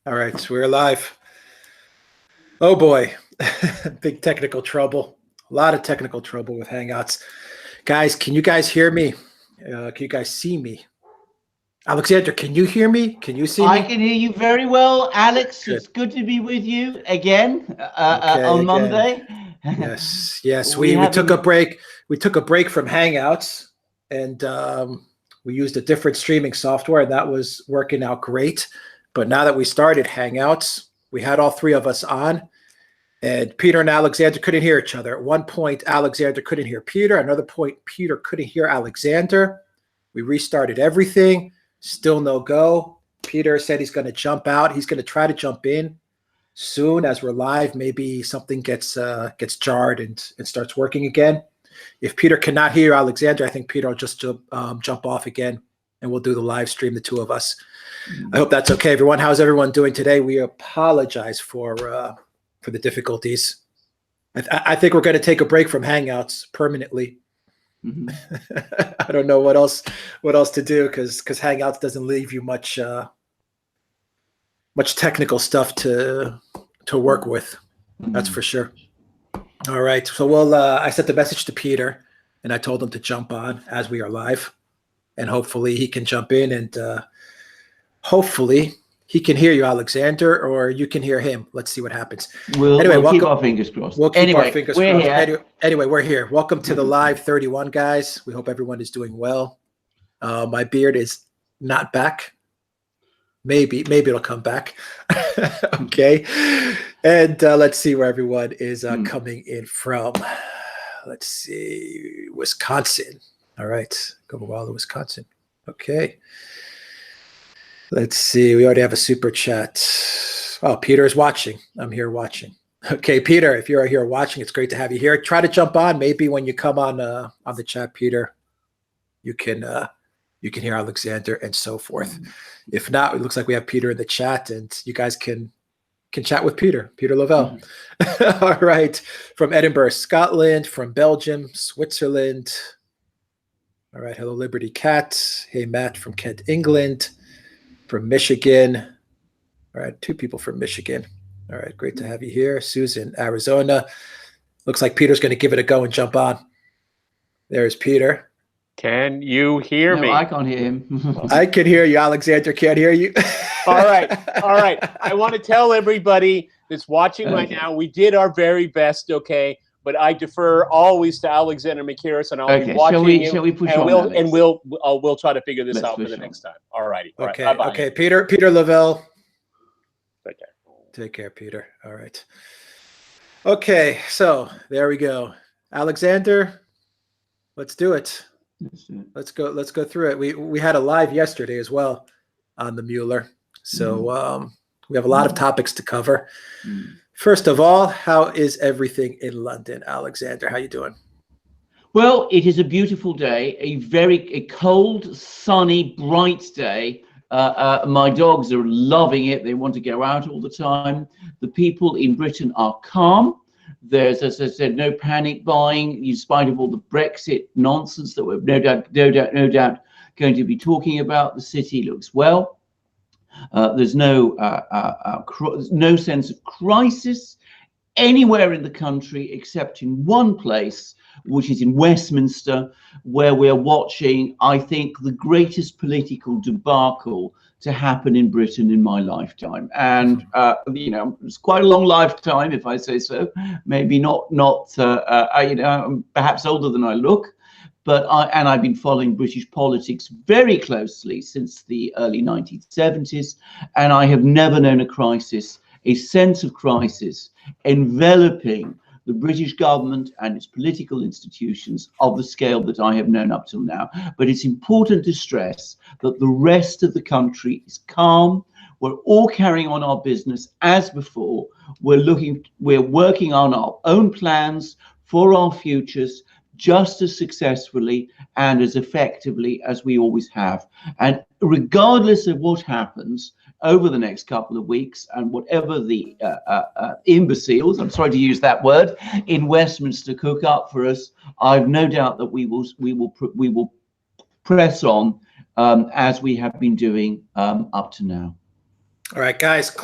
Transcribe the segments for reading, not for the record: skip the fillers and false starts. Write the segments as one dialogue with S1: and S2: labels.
S1: All right, we're live. Oh boy, big technical trouble. A lot of technical trouble with Hangouts. Guys, can you guys hear me? Can you guys see me? Alexander, can you hear me? Can you see me?
S2: I can hear you very well, Alex.
S1: Good.
S2: It's good to be with you again
S1: Okay,
S2: on Monday.
S1: Yes. We took a break. We took a break from Hangouts, and we used a different streaming software, and that was working out great. But now that we started Hangouts, we had all three of us on, and Peter and Alexander couldn't hear each other. At one point, Alexander couldn't hear Peter. At another point, Peter couldn't hear Alexander. We restarted everything. Still no go. Peter said he's going to jump out. He's going to try to jump in soon as we're live. Maybe something gets jarred and starts working again. If Peter cannot hear Alexander, I think Peter will just jump off again, and we'll do the live stream, the two of us. I hope that's okay, everyone. How's everyone doing today? We apologize for the difficulties. I think we're going to take a break from Hangouts permanently. Mm-hmm. I don't know what else to do because Hangouts doesn't leave you much technical stuff to work with. That's for sure. All right, so I sent the message to Peter, and I told him to jump on as we are live, and hopefully he can jump in, and hopefully he can hear you, Alexander, or you can hear him. Let's see what happens.
S2: We'll keep our fingers crossed.
S1: We'll keep our fingers crossed. Anyway, we're here. Welcome to the live 31, guys. We hope everyone is doing well. My beard is not back. Maybe it'll come back. Okay. And let's see where everyone is coming in from. Let's see. Wisconsin. All right. Globalists, Wisconsin. Okay. Let's see. We already have a super chat. Oh, Peter is watching. I'm here watching. Okay, Peter, if you're here watching, it's great to have you here. Try to jump on. Maybe when you come on the chat, Peter, you can hear Alexander and so forth. If not, it looks like we have Peter in the chat, and you guys can chat with Peter Lavelle. All right, from Edinburgh, Scotland, from Belgium, Switzerland. All right, hello, Liberty Cat. Hey, Matt from Kent, England. From Michigan. All right, two people from Michigan. All right, great to have you here. Susan, Arizona. Looks like Peter's going to give it a go and jump on. There's Peter.
S3: Can you hear me?
S2: No, I can't hear him.
S1: I can hear you. Alexander can't hear you.
S3: All right. I want to tell everybody that's watching right now, we did our very best, okay? But I defer always to Alexander Mercouris, and I'll be watching
S2: shall we push
S3: and
S2: on,
S3: we'll try to figure this out for the next time. All righty.
S1: Okay.
S3: Right, bye-bye.
S1: Okay. Peter Lavelle.
S3: Take care.
S1: Take care, Peter. All right. Okay. So there we go. Alexander, let's do it. Let's go through it. We had a live yesterday as well on the Mueller. So we have a lot of topics to cover. First of all, how is everything in London, Alexander? How you doing?
S2: Well, it is a beautiful day, a cold, sunny, bright day. My dogs are loving it. They want to go out all the time. The people in Britain are calm. There's, as I said, no panic buying, in spite of all the Brexit nonsense that we're no doubt going to be talking about. The city looks well. There's no sense of crisis anywhere in the country except in one place, which is in Westminster, where we're watching, I think, the greatest political debacle to happen in Britain in my lifetime. And it's quite a long lifetime, if I say so. Maybe not I'm perhaps older than I look. But I've been following British politics very closely since the early 1970s, and I have never known a sense of crisis enveloping the British government and its political institutions of the scale that I have known up till now. But it's important to stress that the rest of the country is calm. We're all carrying on our business as before. We're working on our own plans for our futures, just as successfully and as effectively as we always have. And regardless of what happens over the next couple of weeks and whatever the imbeciles, I'm sorry to use that word, in Westminster cook up for us, I've no doubt that we will press on as we have been doing up to now.
S1: All right, guys,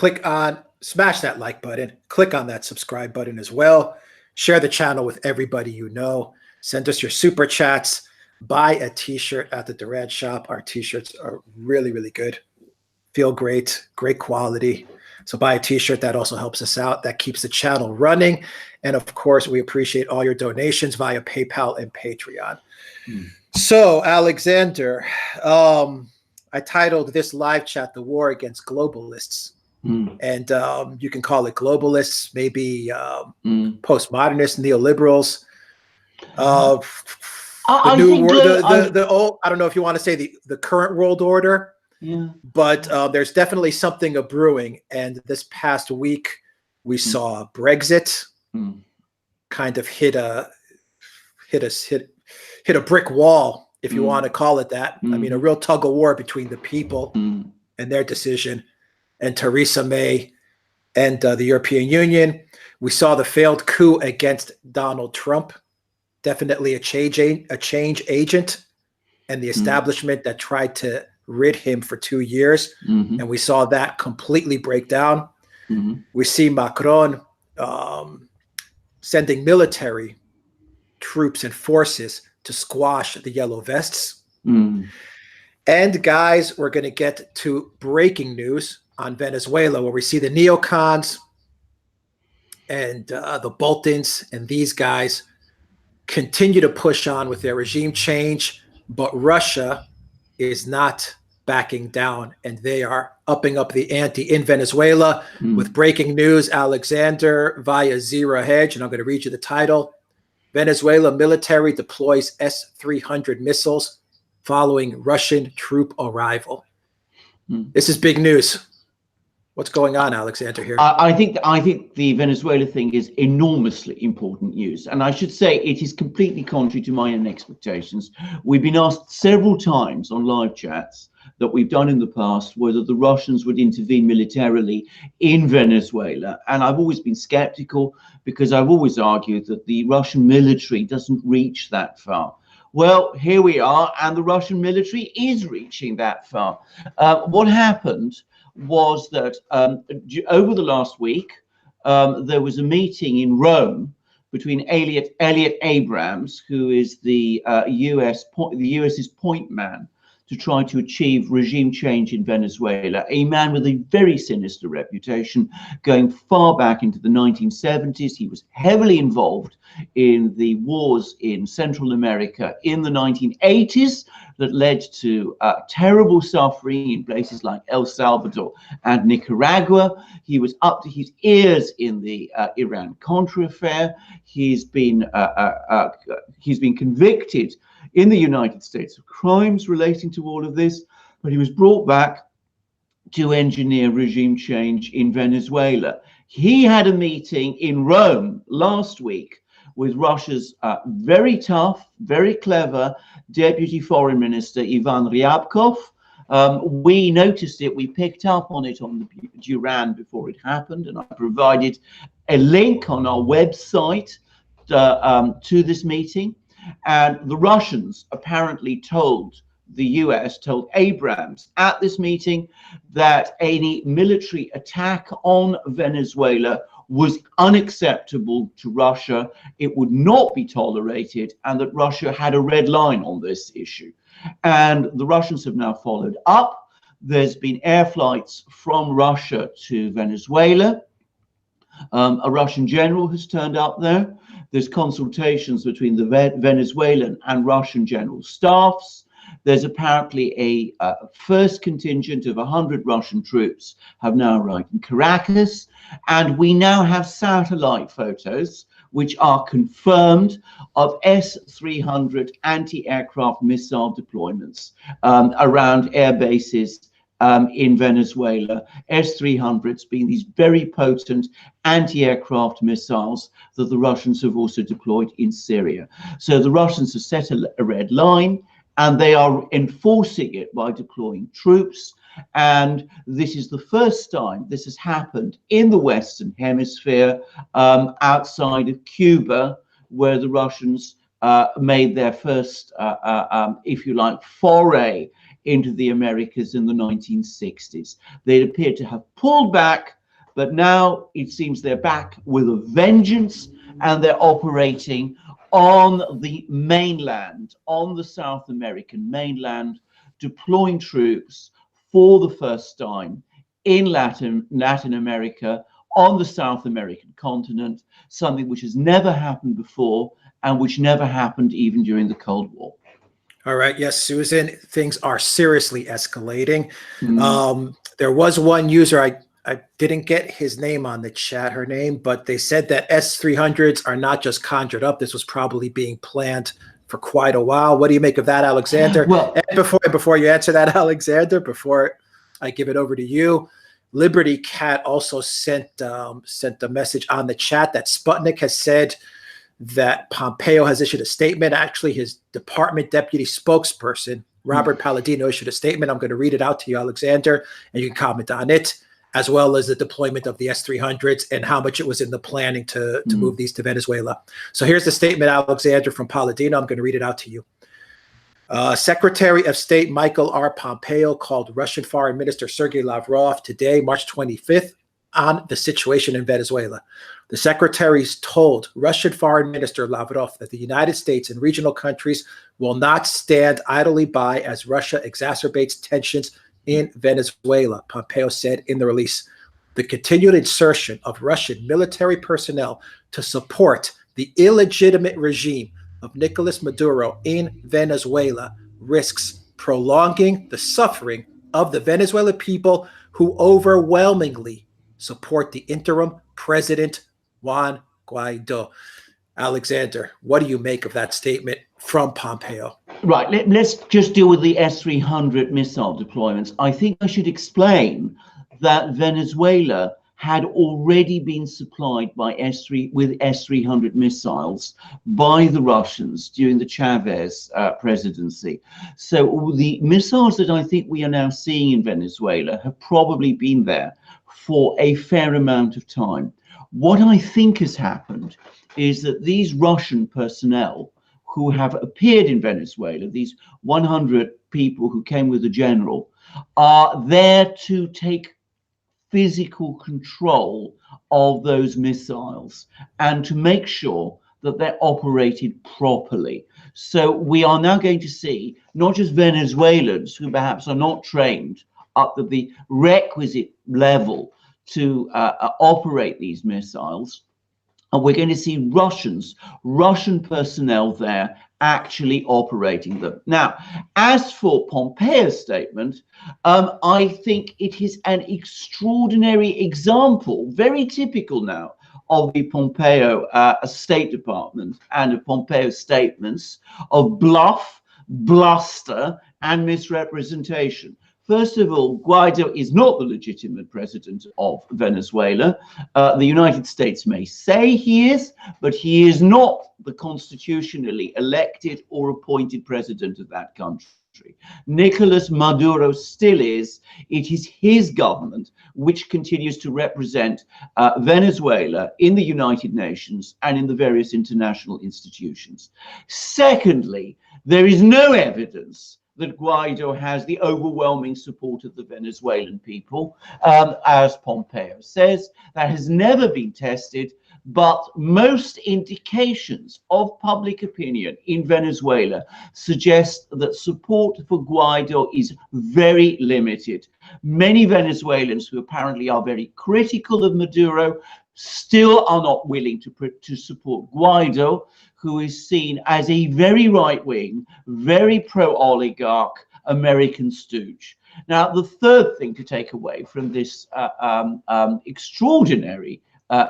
S1: smash that like button, click on that subscribe button as well. Share the channel with everybody you know. Send us your super chats. Buy a t-shirt at the Duran shop. Our t-shirts are really, really good. Feel great, great quality. So buy a t-shirt. That also helps us out. That keeps the channel running. And of course, we appreciate all your donations via PayPal and Patreon. So, Alexander, I titled this live chat, The War Against Globalists. And you can call it globalists, maybe postmodernists, neoliberals. The new world, the old, I don't know if you want to say the current world order, but there's definitely something brewing. And this past week, we saw Brexit kind of hit a brick wall, if you want to call it that. I mean, a real tug of war between the people and their decision, and Theresa May and the European Union. We saw the failed coup against Donald Trump, definitely a change agent, and the establishment that tried to rid him for 2 years. And we saw that completely break down. We see Macron sending military troops and forces to squash the yellow vests. And guys, we're going to get to breaking news on Venezuela, where we see the neocons and the Boltons and these guys continue to push on with their regime change, but Russia is not backing down, and they are upping up the ante in Venezuela with breaking news. Alexander via Zero Hedge, and I'm going to read you the title. Venezuela military deploys S-300 missiles following Russian troop arrival. This is big news. What's going on, Alexander, here?
S2: I think the Venezuela thing is enormously important news. And I should say it is completely contrary to my own expectations. We've been asked several times on live chats that we've done in the past whether the Russians would intervene militarily in Venezuela. And I've always been skeptical, because I've always argued that the Russian military doesn't reach that far. Well, here we are, and the Russian military is reaching that far. What happened was that over the last week, there was a meeting in Rome between Elliot Abrams, who is the US's point man to try to achieve regime change in Venezuela, a man with a very sinister reputation going far back into the 1970s. He was heavily involved in the wars in Central America in the 1980s that led to terrible suffering in places like El Salvador and Nicaragua. He was up to his ears in the Iran-Contra affair. He's been convicted in the United States of crimes relating to all of this, but he was brought back to engineer regime change in Venezuela. He had a meeting in Rome last week with Russia's very tough, very clever Deputy Foreign Minister Ivan Ryabkov. We noticed it, we picked up on it on the Duran before it happened, and I provided a link on our website to this meeting. And the Russians apparently told the US, told Abrams at this meeting, that any military attack on Venezuela was unacceptable to Russia. It would not be tolerated, and that Russia had a red line on this issue. And the Russians have now followed up. There's been air flights from Russia to Venezuela. A Russian general has turned up there. There's consultations between the Venezuelan and Russian general staffs. There's apparently a first contingent of 100 Russian troops have now arrived in Caracas. And we now have satellite photos which are confirmed of S-300 anti-aircraft missile deployments around air bases in Venezuela. S-300s being these very potent anti-aircraft missiles that the Russians have also deployed in Syria. So the Russians have set a red line, and they are enforcing it by deploying troops. And this is the first time this has happened in the Western Hemisphere, outside of Cuba, where the Russians made their first, if you like, foray into the Americas in the 1960s. They appeared to have pulled back, but now it seems they're back with a vengeance, and they're operating on the mainland, on the South American mainland, deploying troops for the first time in Latin America, on the South American continent, something which has never happened before and which never happened even during the Cold War.
S1: All right. Yes, Susan, things are seriously escalating. There was one user, I didn't get his name on the chat, her name, but they said that S-300s are not just conjured up. This was probably being planned for quite a while. What do you make of that, Alexander?
S2: Well,
S1: and before you answer that, Alexander, before I give it over to you, Liberty Cat also sent a message on the chat that Sputnik has said that Pompeo has issued a statement. Actually, his department deputy spokesperson, Robert Palladino, issued a statement. I'm going to read it out to you, Alexander, and you can comment on it, as well as the deployment of the S-300s and how much it was in the planning to move these to Venezuela. So here's the statement, Alexander, from Palladino. I'm going to read it out to you. Secretary of State Michael R. Pompeo called Russian Foreign Minister Sergei Lavrov today, March 25th, on the situation in Venezuela. The secretaries told Russian Foreign Minister Lavrov that the United States and regional countries will not stand idly by as Russia exacerbates tensions in Venezuela, Pompeo said in the release. The continued insertion of Russian military personnel to support the illegitimate regime of Nicolas Maduro in Venezuela risks prolonging the suffering of the Venezuelan people who overwhelmingly support the interim president, Juan Guaido. Alexander, what do you make of that statement from Pompeo?
S2: Right, let's just deal with the S-300 missile deployments. I think I should explain that Venezuela had already been supplied by with S-300 missiles by the Russians during the Chavez presidency. So the missiles that I think we are now seeing in Venezuela have probably been there for a fair amount of time. What I think has happened is that these Russian personnel who have appeared in Venezuela, these 100 people who came with the general, are there to take physical control of those missiles and to make sure that they're operated properly. So we are now going to see not just Venezuelans who perhaps are not trained up to the requisite level to operate these missiles, and we're going to see Russian personnel there actually operating them. Now, as for Pompeo's statement, I think it is an extraordinary example, very typical now, of the Pompeo State Department and of Pompeo's statements of bluff, bluster, and misrepresentation. First of all, Guaido is not the legitimate president of Venezuela. The United States may say he is, but he is not the constitutionally elected or appointed president of that country. Nicolas Maduro still is. It is his government which continues to represent Venezuela in the United Nations and in the various international institutions. Secondly, there is no evidence that Guaido has the overwhelming support of the Venezuelan people, as Pompeo says. That has never been tested, but most indications of public opinion in Venezuela suggest that support for Guaido is very limited. Many Venezuelans who apparently are very critical of Maduro still are not willing to support Guaido, who is seen as a very right-wing, very pro-oligarch American stooge. Now, the third thing to take away from this extraordinary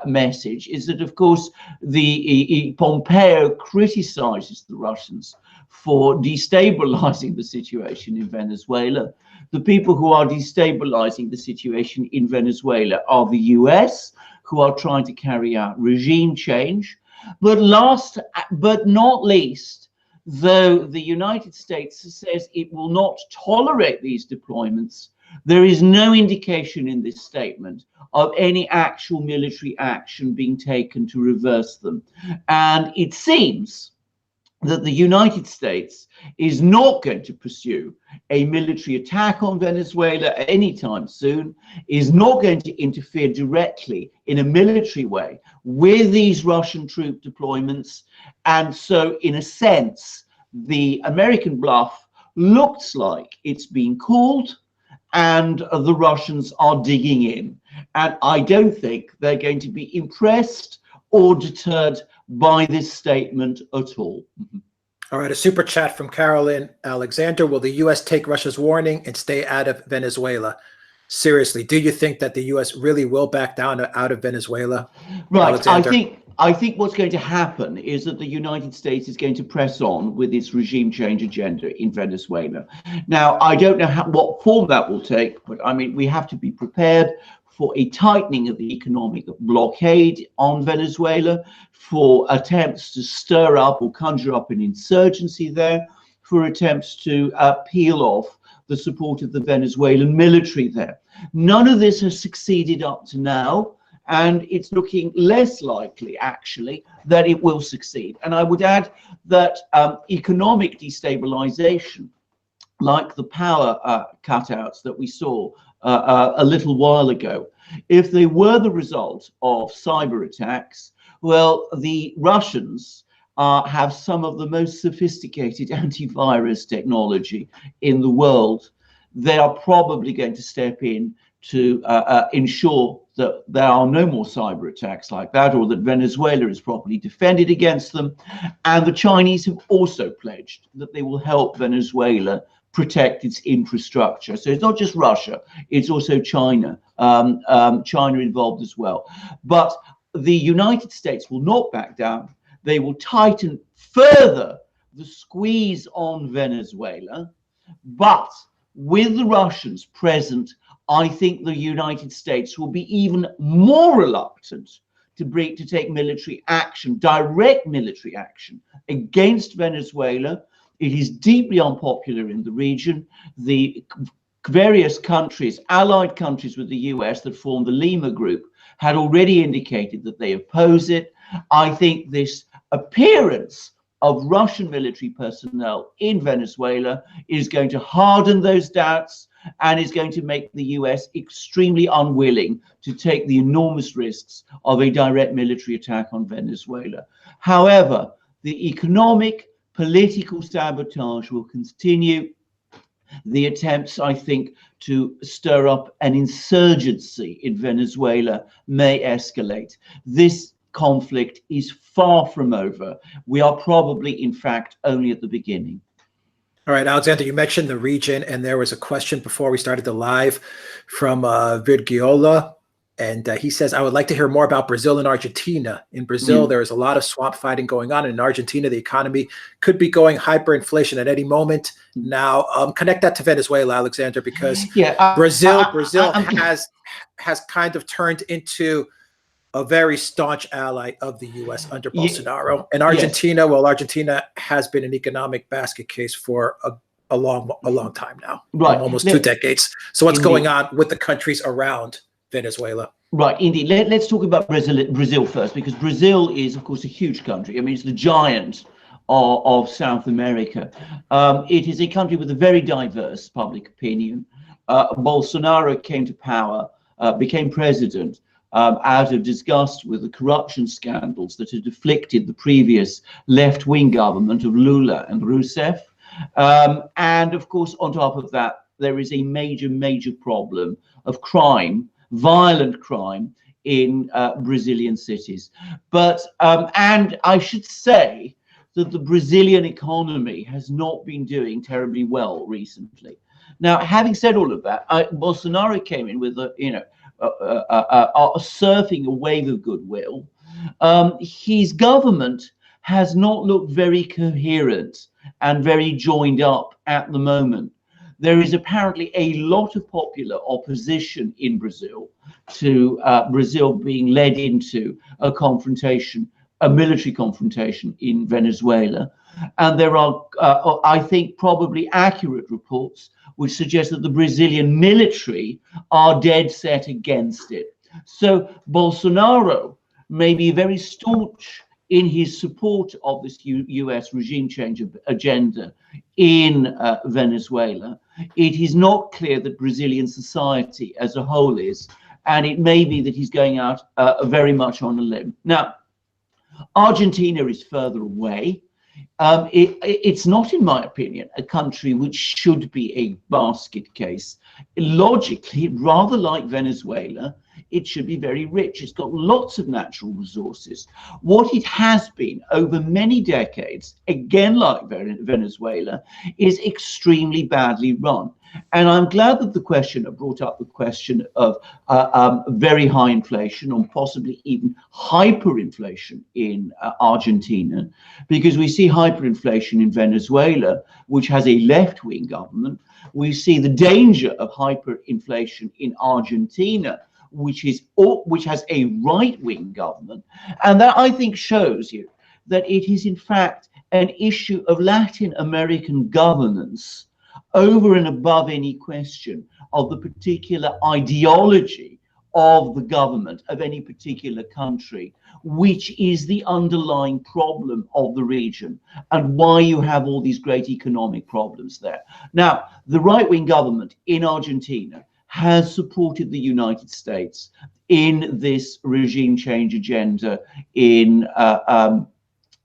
S2: message is that, of course, Pompeo criticizes the Russians for destabilizing the situation in Venezuela. The people who are destabilizing the situation in Venezuela are the US, who are trying to carry out regime change. But last but not least, though the United States says it will not tolerate these deployments, there is no indication in this statement of any actual military action being taken to reverse them. And it seems that the United States is not going to pursue a military attack on Venezuela anytime soon, is not going to interfere directly in a military way with these Russian troop deployments. And so, in a sense, the American bluff looks like it's been called, and the Russians are digging in. And I don't think they're going to be impressed or deterred by this statement at all.
S1: All right, a super chat from Carolyn Alexander. Will the U.S. take Russia's warning and stay out of Venezuela? Seriously, do you think that the U.S. really will back down out of Venezuela?
S2: Right,
S1: Alexander?
S2: I think what's going to happen is that the United States is going to press on with its regime change agenda in Venezuela. Now, I don't know what form that will take, but I mean, we have to be prepared for a tightening of the economic blockade on Venezuela, for attempts to stir up or conjure up an insurgency there, for attempts to peel off the support of the Venezuelan military there. None of this has succeeded up to now, and it's looking less likely, actually, that it will succeed. And I would add that economic destabilization, like the power cutouts that we saw a little while ago, if they were the result of cyber attacks, well, the Russians have some of the most sophisticated antivirus technology in the world. They are probably going to step in to ensure that there are no more cyber attacks like that, or that Venezuela is properly defended against them. And the Chinese have also pledged that they will help Venezuela protect its infrastructure. So it's not just Russia, it's also China, China involved as well. But the United States will not back down. They will tighten further the squeeze on Venezuela. But with the Russians present, I think the United States will be even more reluctant to take military action, direct military action against Venezuela. It is deeply unpopular in the region. The various countries, allied countries with the US that form the Lima group, had already indicated that they oppose it. I think this appearance of Russian military personnel in Venezuela is going to harden those doubts and is going to make the US extremely unwilling to take the enormous risks of a direct military attack on Venezuela. However, the economic, political sabotage will continue. The attempts, I think, to stir up an insurgency in Venezuela may escalate. This conflict is far from over. We are probably, in fact, only at the beginning.
S1: All right, Alexander, you mentioned the region, and there was a question before we started the live from Virgiola, and he says, I would like to hear more about Brazil and Argentina. In Brazil, there is a lot of swamp fighting going on. In Argentina, the economy could be going hyperinflation at any moment. Now, connect that to Venezuela, Alexander, because Brazil has kind of turned into a very staunch ally of the U.S. under Bolsonaro. And Argentina, well, Argentina has been an economic basket case for a long time now, almost 2 decades. So what's going on with the countries around Venezuela?
S2: Right, indeed. Let's talk about Brazil first, because Brazil is, of course, a huge country. I mean, it's the giant of South America. It is a country with a very diverse public opinion. Bolsonaro came to power, became president, out of disgust with the corruption scandals that had afflicted the previous left-wing government of Lula and Rousseff. And of course, on top of that, there is a major problem of crime, violent crime in Brazilian cities. But, and I should say that the Brazilian economy has not been doing terribly well recently. Now, having said all of that, Bolsonaro came in with surfing a wave of goodwill. His government has not looked very coherent and very joined up at the moment. There is apparently a lot of popular opposition in Brazil to Brazil being led into a confrontation, a military confrontation in Venezuela. And there are, I think, probably accurate reports which suggest that the Brazilian military are dead set against it. So Bolsonaro may be very staunch in his support of this US regime change agenda in Venezuela, it is not clear that Brazilian society as a whole is, and it may be that he's going out very much on a limb. Now, Argentina is further away. It's not, in my opinion, a country which should be a basket case. Logically, rather like Venezuela, it should be very rich. It's got lots of natural resources. What it has been over many decades, again like Venezuela, is extremely badly run. And I'm glad that the questioner brought up the question of very high inflation, or possibly even hyperinflation in Argentina, because we see hyperinflation in Venezuela, which has a left-wing government. We see the danger of hyperinflation in Argentina, which has a right-wing government. And that, I think, shows you that it is in fact an issue of Latin American governance over and above any question of the particular ideology of the government of any particular country, which is the underlying problem of the region and why you have all these great economic problems there. Now, the right-wing government in Argentina has supported the United States in this regime change agenda in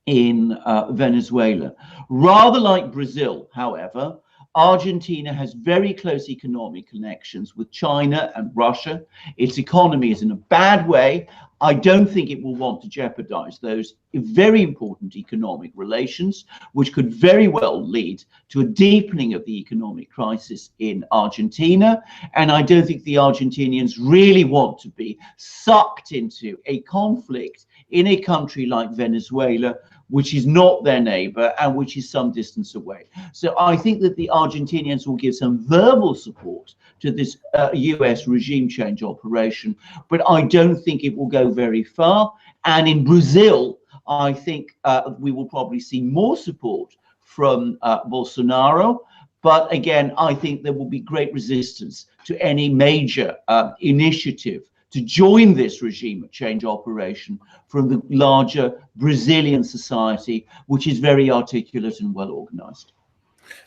S2: Venezuela. Rather like Brazil, however, Argentina has very close economic connections with China and Russia. Its economy is in a bad way. I don't think it will want to jeopardize those very important economic relations, which could very well lead to a deepening of the economic crisis in Argentina. And I don't think the Argentinians really want to be sucked into a conflict in a country like Venezuela, which is not their neighbor and which is some distance away. So I think that the Argentinians will give some verbal support to this US regime change operation, but I don't think it will go very far. And in Brazil, I think we will probably see more support from Bolsonaro. But again, I think there will be great resistance to any major initiative to join this regime change operation from the larger Brazilian society, which is very articulate and well organized.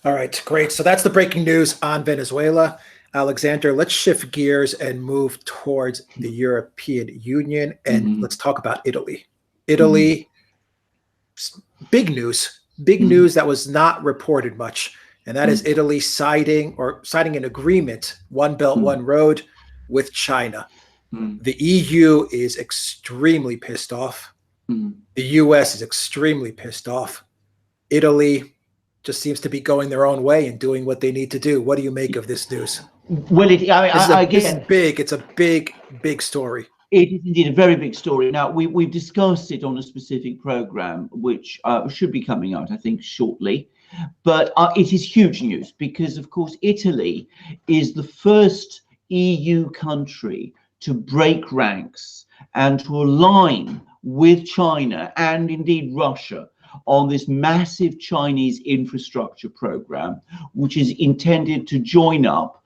S1: All right, great. So that's the breaking news on Venezuela. Alexander, let's shift gears and move towards the European Union, and let's talk about Italy. Italy, big news that was not reported much, and that is Italy signing an agreement, One Belt, One Road, with China. The EU is extremely pissed off. The US is extremely pissed off. Italy just seems to be going their own way and doing what they need to do. What do you make of this news?
S2: Well, this is
S1: big. It's a big story.
S2: It is indeed a very big story. Now, we've discussed it on a specific program, which should be coming out, I think, shortly. But it is huge news because, of course, Italy is the first EU country to break ranks and to align with China and indeed Russia on this massive Chinese infrastructure program, which is intended to join up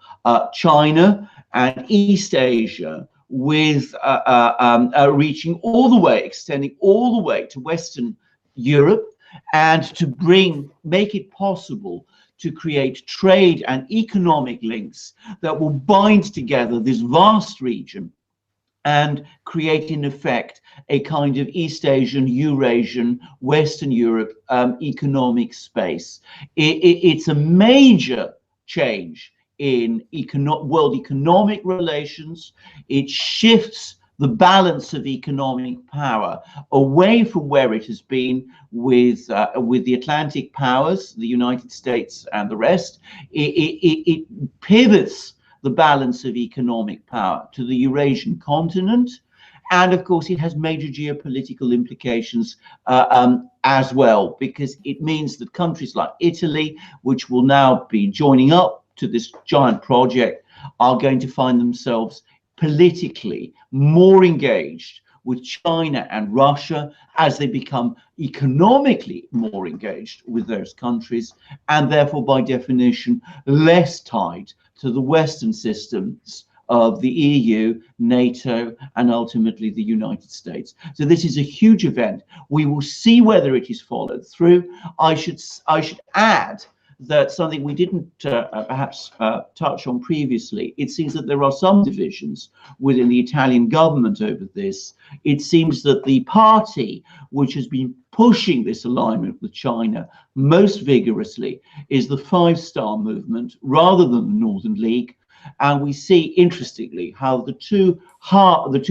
S2: China and East Asia with reaching all the way, extending all the way to Western Europe, and to make it possible to create trade and economic links that will bind together this vast region and create, in effect, a kind of East Asian, Eurasian, Western Europe economic space. It's a major change in world economic relations. It shifts the balance of economic power away from where it has been with the Atlantic powers, the United States and the rest. It pivots the balance of economic power to the Eurasian continent. And of course, it has major geopolitical implications as well, because it means that countries like Italy, which will now be joining up to this giant project, are going to find themselves politically more engaged with China and Russia as they become economically more engaged with those countries, and therefore by definition less tied to the Western systems of the EU, NATO, and ultimately the United States. So this is a huge event. We will see whether it is followed through. I should add that something we didn't perhaps touch on previously. It seems that there are some divisions within the Italian government over this. It seems that the party which has been pushing this alignment with China most vigorously is the Five Star Movement rather than the Northern League. And we see, interestingly, how the two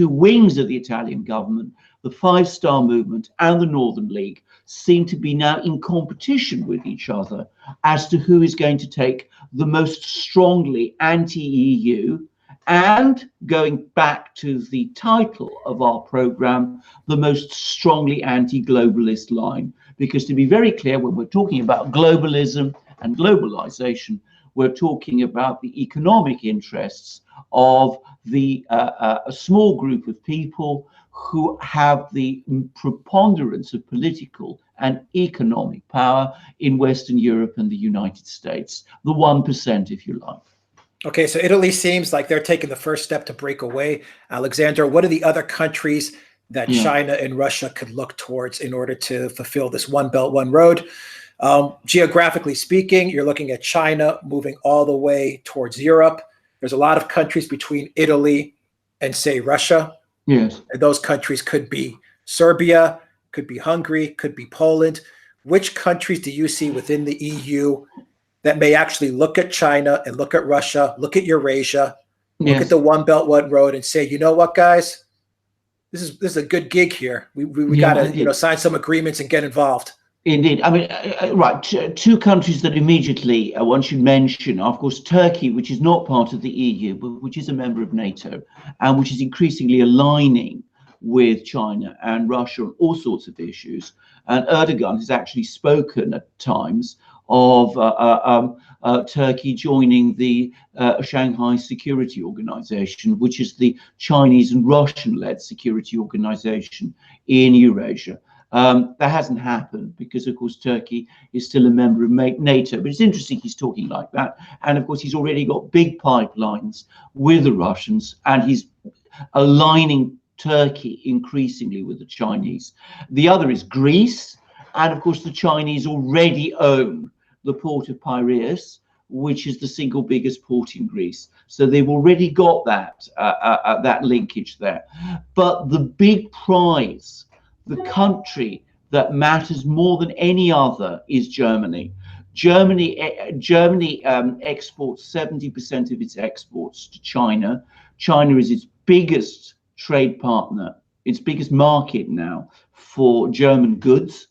S2: wings of the Italian government, the Five Star Movement and the Northern League, seem to be now in competition with each other as to who is going to take the most strongly anti-EU, and, going back to the title of our program, the most strongly anti-globalist line. Because to be very clear, when we're talking about globalism and globalization, we're talking about the economic interests of a small group of people who have the preponderance of political and economic power in Western Europe and the United States, the 1%, if you like.
S1: Okay, so Italy seems like they're taking the first step to break away. Alexander, what are the other countries that China and Russia could look towards in order to fulfill this One Belt, One Road? Geographically speaking, you're looking at China moving all the way towards Europe. There's a lot of countries between Italy and, say, Russia.
S2: Yes.
S1: And those countries could be Serbia, could be Hungary, could be Poland. Which countries do you see within the EU that may actually look at China and look at Russia, look at Eurasia, look at the One Belt, One Road and say, you know what, guys, this is a good gig here. We got to sign some agreements and get involved.
S2: Indeed. I mean, right, two countries that immediately one should mention are, of course, Turkey, which is not part of the EU, but which is a member of NATO, and which is increasingly aligning with China and Russia on all sorts of issues. And Erdogan has actually spoken at times of Turkey joining the Shanghai Security Organization, which is the Chinese and Russian-led security organization in Eurasia. That hasn't happened because, of course, Turkey is still a member of NATO. But it's interesting he's talking like that. And, of course, he's already got big pipelines with the Russians, and he's aligning Turkey increasingly with the Chinese. The other is Greece. And, of course, the Chinese already own the port of Piraeus, which is the single biggest port in Greece. So they've already got that linkage there. But the big prize, the country that matters more than any other, is Germany. Germany exports 70% of its exports to China. China is its biggest trade partner, its biggest market now for German goods.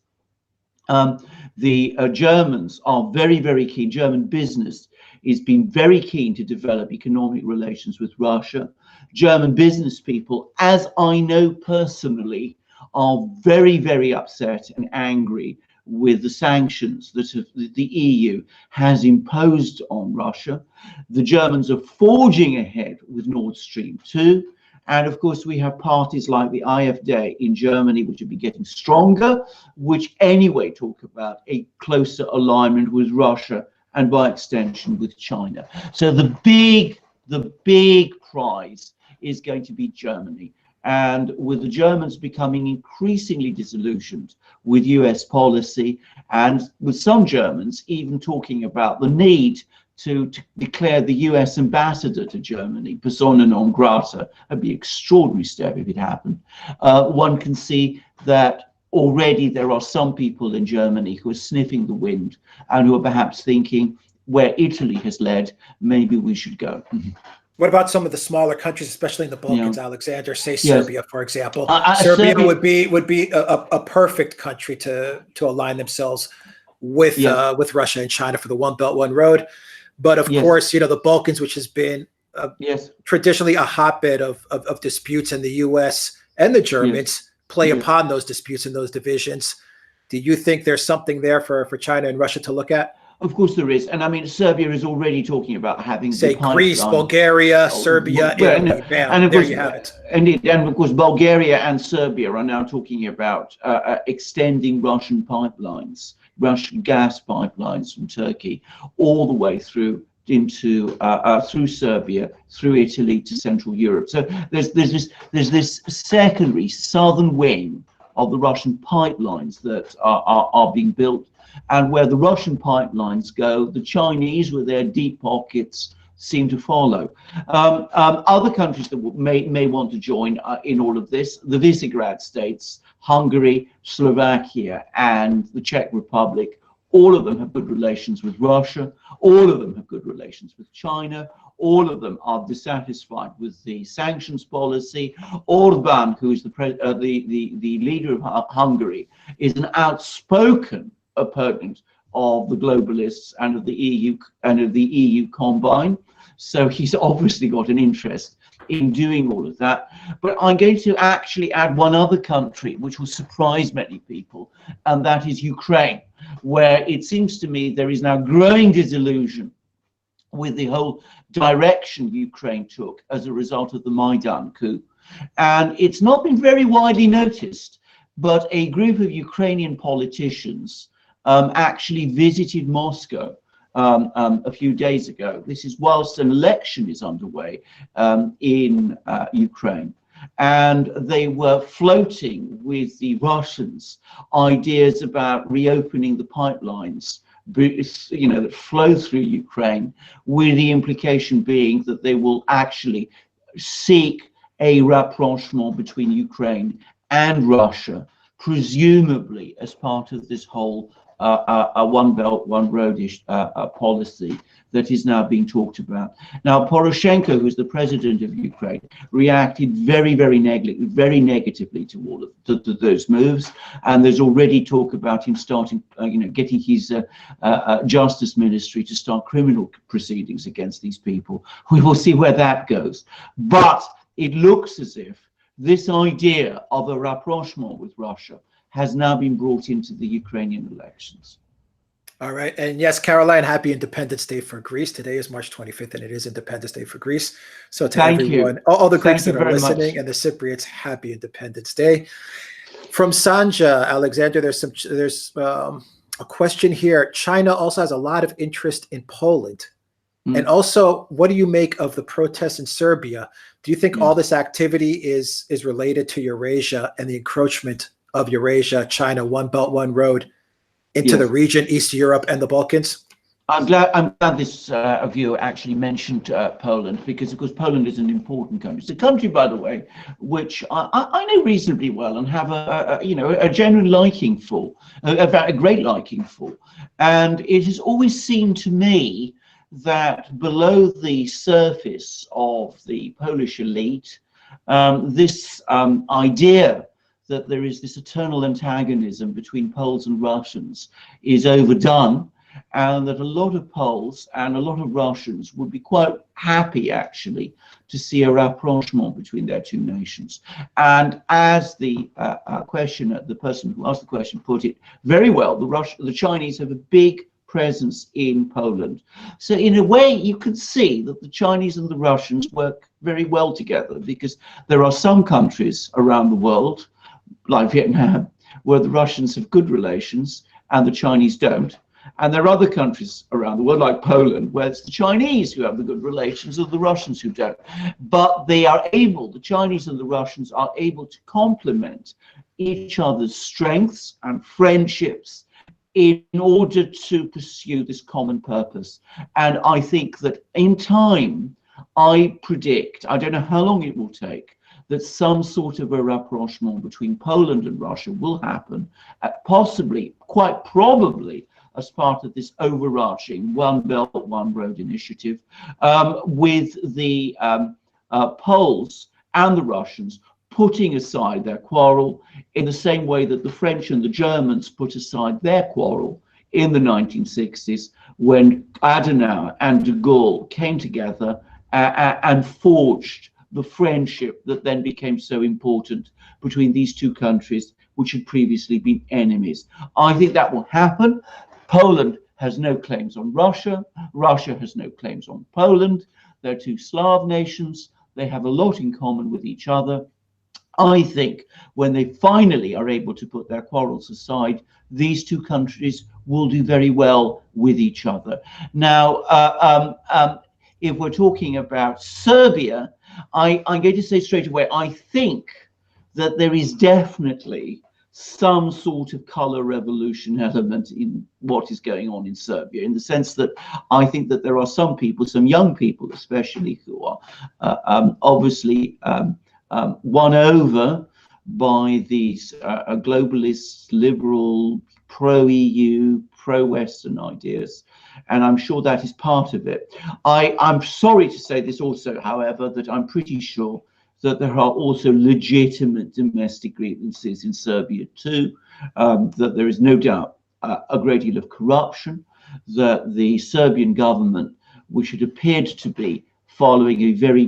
S2: The Germans are very, very keen. German business has been very keen to develop economic relations with Russia. German business people, as I know personally, are very, very upset and angry with the sanctions that the EU has imposed on Russia. The Germans are forging ahead with Nord Stream 2. And of course, we have parties like the AfD in Germany, which have been getting stronger, which anyway talk about a closer alignment with Russia and by extension with China. So the big prize is going to be Germany. And with the Germans becoming increasingly disillusioned with US policy, and with some Germans even talking about the need to declare the US ambassador to Germany persona non grata, would be an extraordinary step if it happened. One can see that already there are some people in Germany who are sniffing the wind and who are perhaps thinking, where Italy has led, maybe we should go.
S1: What about some of the smaller countries, especially in the Balkans, Alexander? Say Serbia, for example. Serbia would be a perfect country to align themselves with Russia and China for the One Belt, One Road. But of course, the Balkans, which has been traditionally a hotbed of disputes, and the U.S. and the Germans play upon those disputes and those divisions. Do you think there's something there for China and Russia to look at?
S2: Of course there is. And I mean, Serbia is already talking about having,
S1: say, Greece, Bulgaria, Serbia, Italy. Bam, and there you have it.
S2: Indeed. And of course, Bulgaria and Serbia are now talking about extending Russian pipelines, Russian gas pipelines from Turkey all the way through through Serbia, through Italy to Central Europe. So there's this secondary southern wing of the Russian pipelines that are being built, and where the Russian pipelines go, the Chinese with their deep pockets seem to follow. Other countries that may want to join in all of this, the Visegrad states, Hungary, Slovakia, and the Czech Republic, all of them have good relations with Russia. All of them have good relations with China. All of them are dissatisfied with the sanctions policy. Orban, who is the leader of Hungary, is an outspoken opponent of the globalists and of the EU combine. So he's obviously got an interest in doing all of that. But I'm going to actually add one other country, which will surprise many people, and that is Ukraine, where it seems to me there is now growing disillusion with the whole direction Ukraine took as a result of the Maidan coup. And it's not been very widely noticed, but a group of Ukrainian politicians actually visited Moscow a few days ago. This is whilst an election is underway in Ukraine. And they were floating with the Russians ideas about reopening the pipelines, you know, that flow through Ukraine, with the implication being that they will actually seek a rapprochement between Ukraine and Russia, presumably as part of this whole one belt, one road-ish policy that is now being talked about. Now, Poroshenko, who's the president of Ukraine, reacted very negatively to all of those moves, and there's already talk about him starting, getting his justice ministry to start criminal proceedings against these people. We will see where that goes, but it looks as if this idea of a rapprochement with Russia has now been brought into the Ukrainian elections.
S1: All right. And yes, Caroline, happy Independence Day for Greece. Today is March 25th, and it is Independence Day for Greece. So to everyone, all the Greeks that are listening and the Cypriots, happy Independence Day. From Sanja, Alexander, there's a question here. China also has a lot of interest in Poland. And also, what do you make of the protests in Serbia? Do you think all this activity is related to Eurasia and the encroachment of Eurasia, China, one belt, one road into the region, East Europe and the Balkans?
S2: I'm glad this viewer actually mentioned Poland, because of course Poland is an important country. It's a country, by the way, which I know reasonably well and have a genuine liking for, a great liking for. And it has always seemed to me that below the surface of the Polish elite, this idea that there is this eternal antagonism between Poles and Russians is overdone, and that a lot of Poles and a lot of Russians would be quite happy actually to see a rapprochement between their two nations. And as the questioner, the person who asked the question, put it very well, the Chinese have a big presence in Poland. So in a way, you can see that the Chinese and the Russians work very well together, because there are some countries around the world, like Vietnam, where the Russians have good relations and the Chinese don't. And there are other countries around the world, like Poland, where it's the Chinese who have the good relations and the Russians who don't. But they are able, the Chinese and the Russians are able to complement each other's strengths and friendships in order to pursue this common purpose. And I think that in time, I predict, I don't know how long it will take, that some sort of a rapprochement between Poland and Russia will happen, possibly, quite probably, as part of this overarching One Belt, One Road initiative, with the Poles and the Russians putting aside their quarrel in the same way that the French and the Germans put aside their quarrel in the 1960s, when Adenauer and de Gaulle came together and forged the friendship that then became so important between these two countries, which had previously been enemies. I think that will happen. Poland has no claims on Russia. Russia has no claims on Poland. They're two Slav nations. They have a lot in common with each other. I think when they finally are able to put their quarrels aside, these two countries will do very well with each other. Now, if we're talking about Serbia, I'm going to say straight away, I think that there is definitely some sort of color revolution element in what is going on in Serbia, in the sense that I think that there are some people, some young people especially, who are obviously won over by these globalist, liberal, pro-EU, pro-Western ideas. And I'm sure that is part of it. I'm sorry to say this also, however, that I'm pretty sure that there are also legitimate domestic grievances in Serbia too, that there is no doubt a great deal of corruption, that the Serbian government, which had appeared to be following a very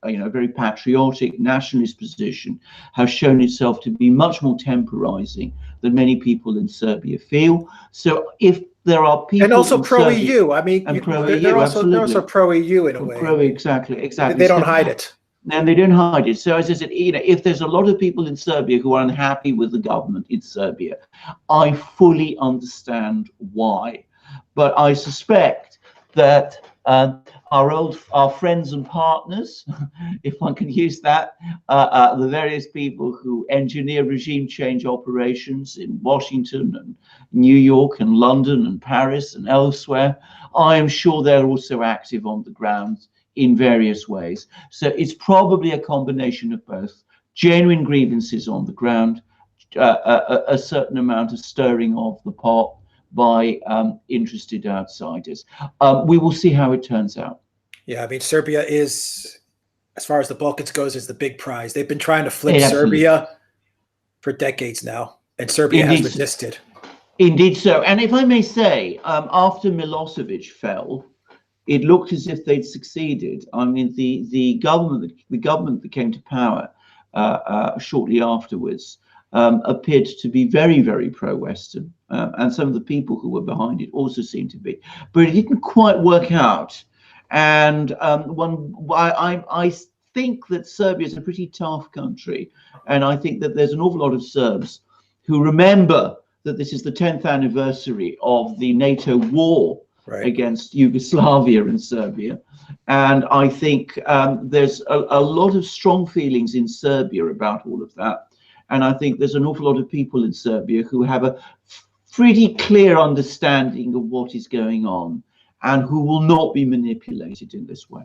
S2: very patriotic nationalist position, has shown itself to be much more temporizing than many people in Serbia feel. So if there are people,
S1: and also pro-EU, I mean, they're also pro-EU in a way.
S2: Exactly.
S1: They don't hide it.
S2: And they don't hide it. So as I said, if there's a lot of people in Serbia who are unhappy with the government in Serbia, I fully understand why. But I suspect that our friends and partners, if one can use that, the various people who engineer regime change operations in Washington and New York and London and Paris and elsewhere, I am sure they're also active on the ground in various ways. So it's probably a combination of both: genuine grievances on the ground, a certain amount of stirring of the pot by interested outsiders. We will see how it turns out.
S1: Yeah, I mean, Serbia is, as far as the Balkans goes, is the big prize. They've been trying to flip Serbia for decades now, and Serbia has resisted.
S2: Indeed so. And if I may say, after Milosevic fell, it looked as if they'd succeeded. I mean, the government that came to power shortly afterwards appeared to be very, very pro-Western, and some of the people who were behind it also seemed to be. But it didn't quite work out. And I think that Serbia is a pretty tough country, and I think that there's an awful lot of Serbs who remember that this is the 10th anniversary of the NATO war against Yugoslavia and Serbia. And I think there's a lot of strong feelings in Serbia about all of that. And I think there's an awful lot of people in Serbia who have a pretty clear understanding of what is going on and who will not be manipulated in this way.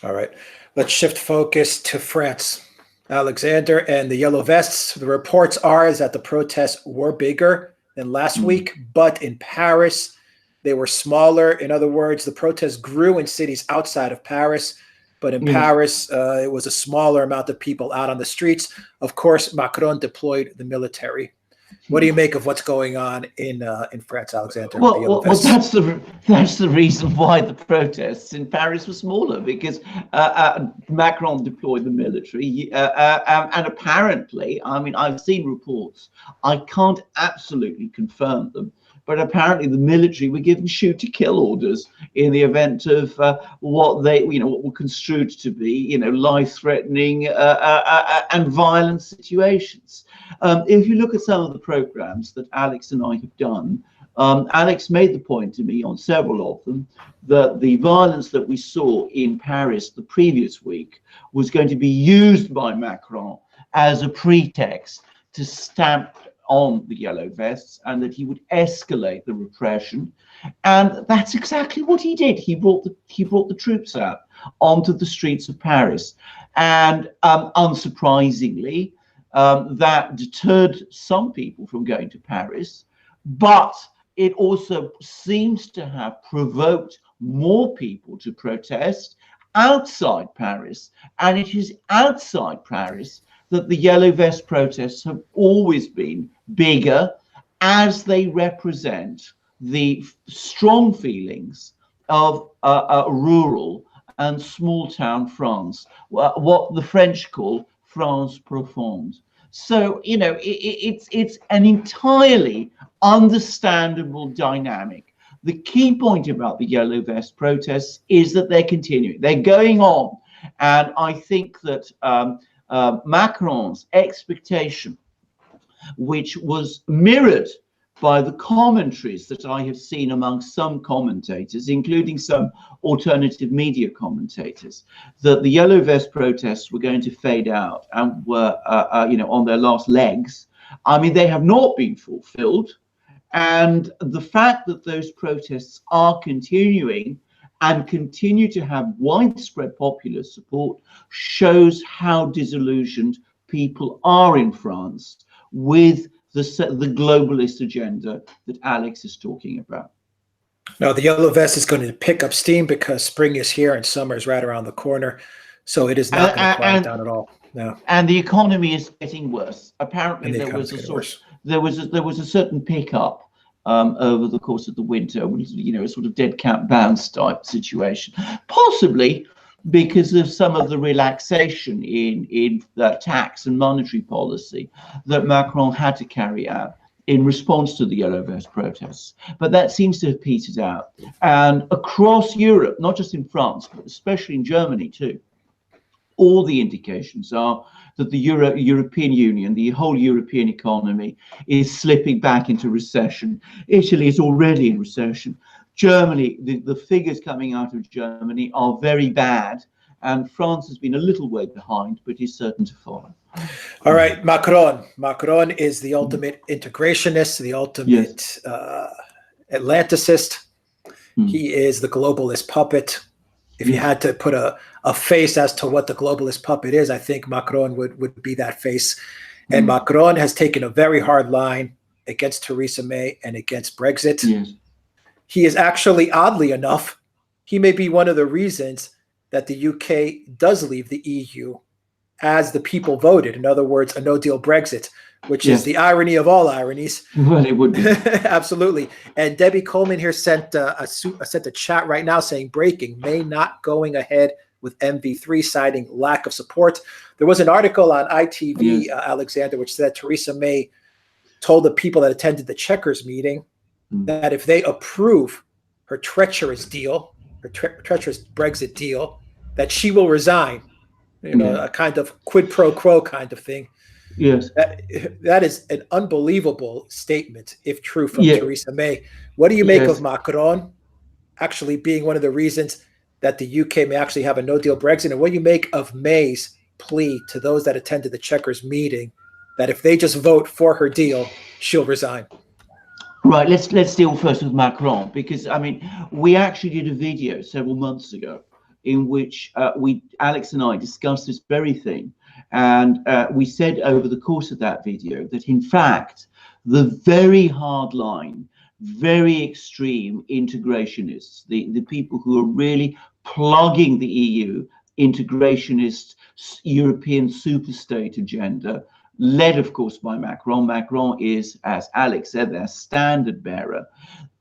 S1: All right, let's shift focus to France. Alexander and the Yellow Vests. The reports are that the protests were bigger than last week, but in Paris, they were smaller. In other words, the protests grew in cities outside of Paris, but in Paris, it was a smaller amount of people out on the streets. Of course, Macron deployed the military. What do you make of what's going on in France, Alexander?
S2: Well, that's the reason why the protests in Paris were smaller, because Macron deployed the military, and apparently, I mean, I've seen reports. I can't absolutely confirm them, but apparently the military were given shoot-to-kill orders in the event of what were construed to be, life-threatening and violent situations. If you look at some of the programs that Alex and I have done, Alex made the point to me on several of them that the violence that we saw in Paris the previous week was going to be used by Macron as a pretext to stamp on the Yellow Vests, and that he would escalate the repression. And that's exactly what he did. He brought the troops out onto the streets of Paris. And unsurprisingly, that deterred some people from going to Paris, but it also seems to have provoked more people to protest outside Paris. And it is outside Paris that the Yellow Vest protests have always been bigger, as they represent the strong feelings of rural and small town France, what the French call France profonde. So, it's an entirely understandable dynamic. The key point about the Yellow Vest protests is that they're continuing, they're going on. And I think that Macron's expectation, which was mirrored by the commentaries that I have seen among some commentators, including some alternative media commentators, that the Yellow Vest protests were going to fade out and were, on their last legs. I mean, they have not been fulfilled. And the fact that those protests are continuing and continue to have widespread popular support shows how disillusioned people are in France with the globalist agenda that Alex is talking about.
S1: No, the Yellow Vest is going to pick up steam because spring is here and summer is right around the corner. So it is not going to quiet down at all. No.
S2: And the economy is getting worse. Apparently, there was a certain pickup over the course of the winter, a sort of dead cat bounce type situation, possibly because of some of the relaxation in tax and monetary policy that Macron had to carry out in response to the Yellow Vest protests. But that seems to have petered out. And across Europe, not just in France, but especially in Germany too, all the indications are that the European Union, the whole European economy, is slipping back into recession. Italy is already in recession. Germany, the figures coming out of Germany are very bad, and France has been a little way behind, but is certain to follow.
S1: All right, Macron. Macron is the ultimate integrationist, the ultimate Atlanticist. He is the globalist puppet. If you had to put a face as to what the globalist puppet is, I think Macron would be that face. And Macron has taken a very hard line against Theresa May and against Brexit.
S2: Yes.
S1: He is actually, oddly enough, he may be one of the reasons that the UK does leave the EU as the people voted. In other words, a no-deal Brexit, which is the irony of all ironies.
S2: Well, it would be.
S1: Absolutely. And Debbie Coleman here sent a chat right now saying, breaking, May not going ahead with MV3, citing lack of support. There was an article on ITV, Alexander, which said Theresa May told the people that attended the Chequers meeting that if they approve her treacherous deal, her treacherous Brexit deal, that she will resign. A kind of quid pro quo kind of thing.
S2: Yes.
S1: That is an unbelievable statement, if true, from Theresa May. What do you make of Macron actually being one of the reasons that the UK may actually have a no-deal Brexit? And what do you make of May's plea to those that attended the Chequers meeting that if they just vote for her deal, she'll resign?
S2: Right, let's deal first with Macron, because I mean, we actually did a video several months ago in which Alex and I discussed this very thing. And we said over the course of that video that, in fact, the very hard line, very extreme integrationists, the people who are really plugging the EU integrationist European superstate agenda, led, of course, by Macron. Macron is, as Alex said, their standard bearer.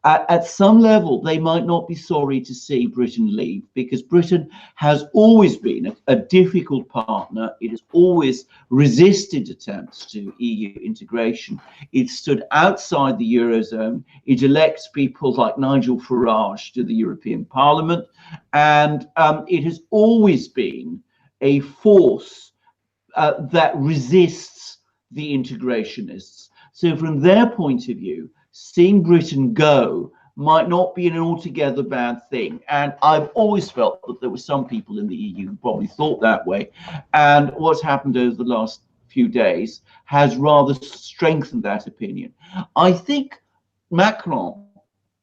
S2: At some level, they might not be sorry to see Britain leave, because Britain has always been a difficult partner. It has always resisted attempts to EU integration. It stood outside the Eurozone. It elects people like Nigel Farage to the European Parliament. And it has always been a force that resists the integrationists. So from their point of view, seeing Britain go might not be an altogether bad thing. And I've always felt that there were some people in the EU who probably thought that way. And what's happened over the last few days has rather strengthened that opinion. I think Macron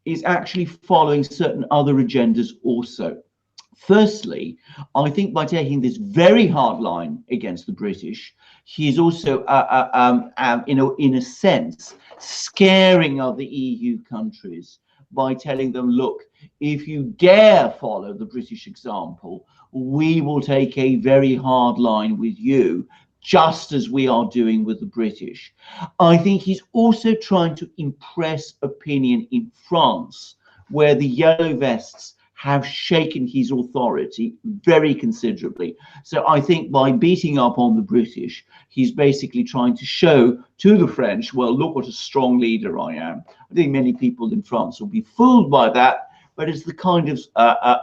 S2: is actually following certain other agendas also. Firstly, I think by taking this very hard line against the British, he's also, in a sense, scaring other EU countries by telling them, look, if you dare follow the British example, we will take a very hard line with you, just as we are doing with the British. I think he's also trying to impress opinion in France, where the Yellow Vests have shaken his authority very considerably. So I think by beating up on the British, he's basically trying to show to the French, well, look what a strong leader I am. I think many people in France will be fooled by that, but it's the kind of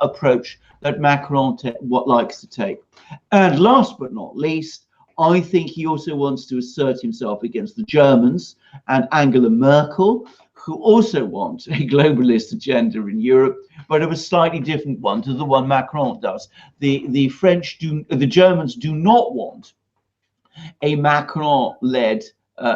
S2: approach that Macron likes to take. And last but not least, I think he also wants to assert himself against the Germans and Angela Merkel, who also want a globalist agenda in Europe, but of a slightly different one to the one Macron does. The Germans do not want a Macron-led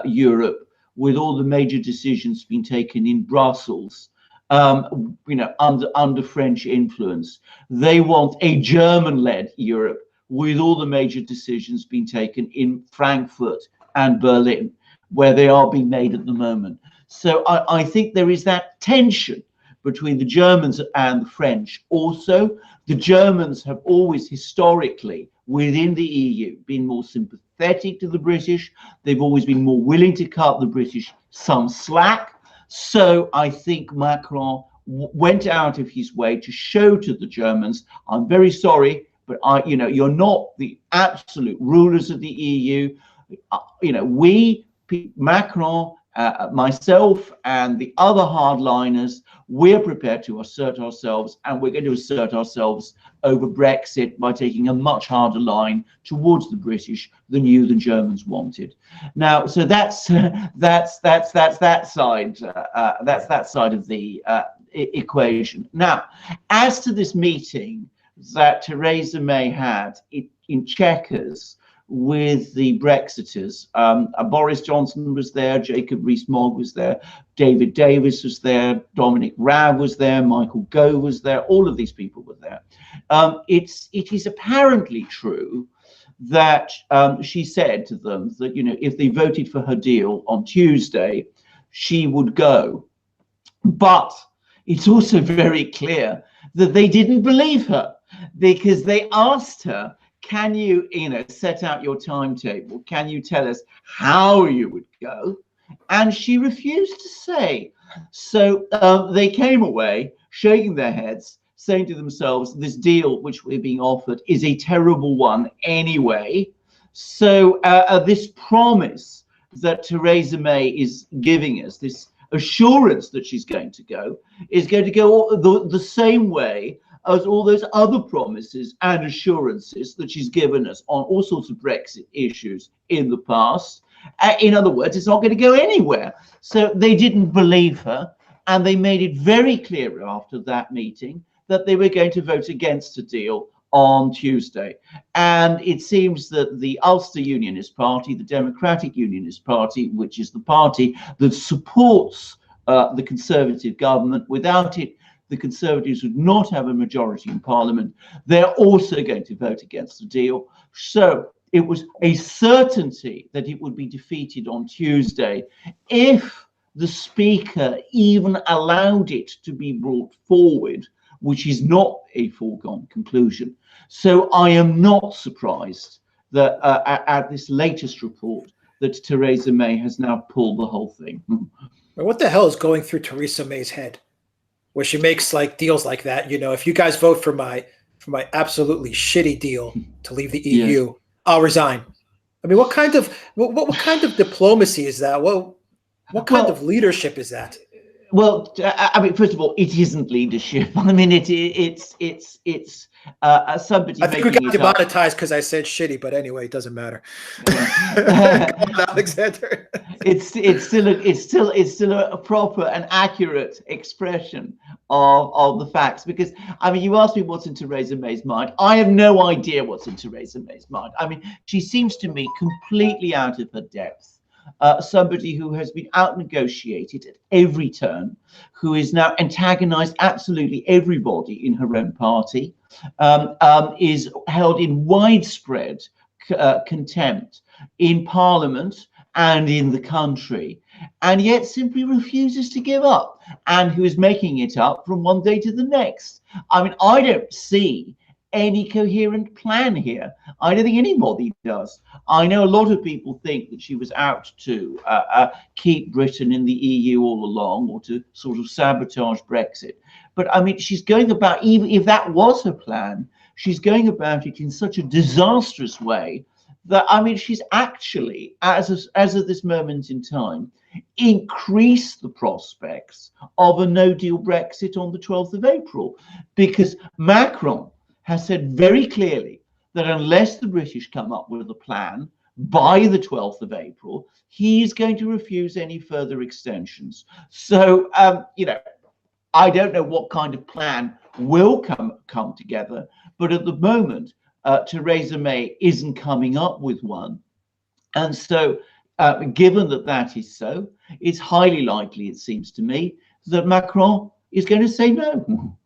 S2: Europe with all the major decisions being taken in Brussels, under French influence. They want a German-led Europe with all the major decisions being taken in Frankfurt and Berlin, where they are being made at the moment. So I think there is that tension between the Germans and the French. Also, the Germans have always historically, within the EU, been more sympathetic to the British. They've always been more willing to cut the British some slack. So I think Macron went out of his way to show to the Germans, I'm very sorry, but you're not the absolute rulers of the EU. Macron, myself and the other hardliners, we're prepared to assert ourselves, and we're going to assert ourselves over Brexit by taking a much harder line towards the British than you, the Germans, wanted. Now, so that's that side. That's that side of the equation. Now, as to this meeting that Theresa May had in Chequers with the Brexiters, Boris Johnson was there, Jacob Rees-Mogg was there, David Davis was there, Dominic Raab was there, Michael Gove was there, all of these people were there. It is apparently true that she said to them that, if they voted for her deal on Tuesday, she would go. But it's also very clear that they didn't believe her, because they asked her, can you, set out your timetable? Can you tell us how you would go? And she refused to say. So they came away shaking their heads, saying to themselves, this deal which we're being offered is a terrible one anyway. So this promise that Theresa May is giving us, this assurance that she's going to go, is going to go the same way as all those other promises and assurances that she's given us on all sorts of Brexit issues in the past. In other words, it's not going to go anywhere. So they didn't believe her, and they made it very clear after that meeting that they were going to vote against a deal on Tuesday. And it seems that the Ulster Unionist Party, the Democratic Unionist Party, which is the party that supports the Conservative government, without it, the Conservatives would not have a majority in Parliament. They're also going to vote against the deal. So it was a certainty that it would be defeated on Tuesday if the Speaker even allowed it to be brought forward, which is not a foregone conclusion. So I am not surprised that at this latest report that Theresa May has now pulled the whole thing.
S1: What the hell is going through Theresa May's head, where she makes deals like that? If you guys vote for my absolutely shitty deal to leave the EU, yes, I'll resign. I mean, what kind of diplomacy is that? What kind of leadership is that?
S2: Well, I mean, first of all, it isn't leadership. I mean, it's somebody.
S1: I think we got demonetized because I said shitty, but anyway, it doesn't matter. Alexander.
S2: It's still a proper and accurate expression of the facts, because I mean, you asked me what's in Theresa May's mind. I have no idea what's in Theresa May's mind. I mean, she seems to me completely out of her depth. Somebody who has been out-negotiated at every turn, who is now antagonized absolutely everybody in her own party, is held in widespread contempt in Parliament and in the country, and yet simply refuses to give up, and who is making it up from one day to the next. I mean, I don't see any coherent plan here. I don't think anybody does. I know a lot of people think that she was out to keep Britain in the EU all along, or to sort of sabotage Brexit. But I mean, she's going about, even if that was her plan, she's going about it in such a disastrous way that, I mean, she's actually, as of this moment in time, increased the prospects of a no-deal Brexit on the 12th of April, because Macron has said very clearly that unless the British come up with a plan, by the 12th of April, he is going to refuse any further extensions. So, you know, I don't know what kind of plan will come together, but at the moment, Theresa May isn't coming up with one. And so, given that that is so, it's highly likely, it seems to me, that Macron is going to say no.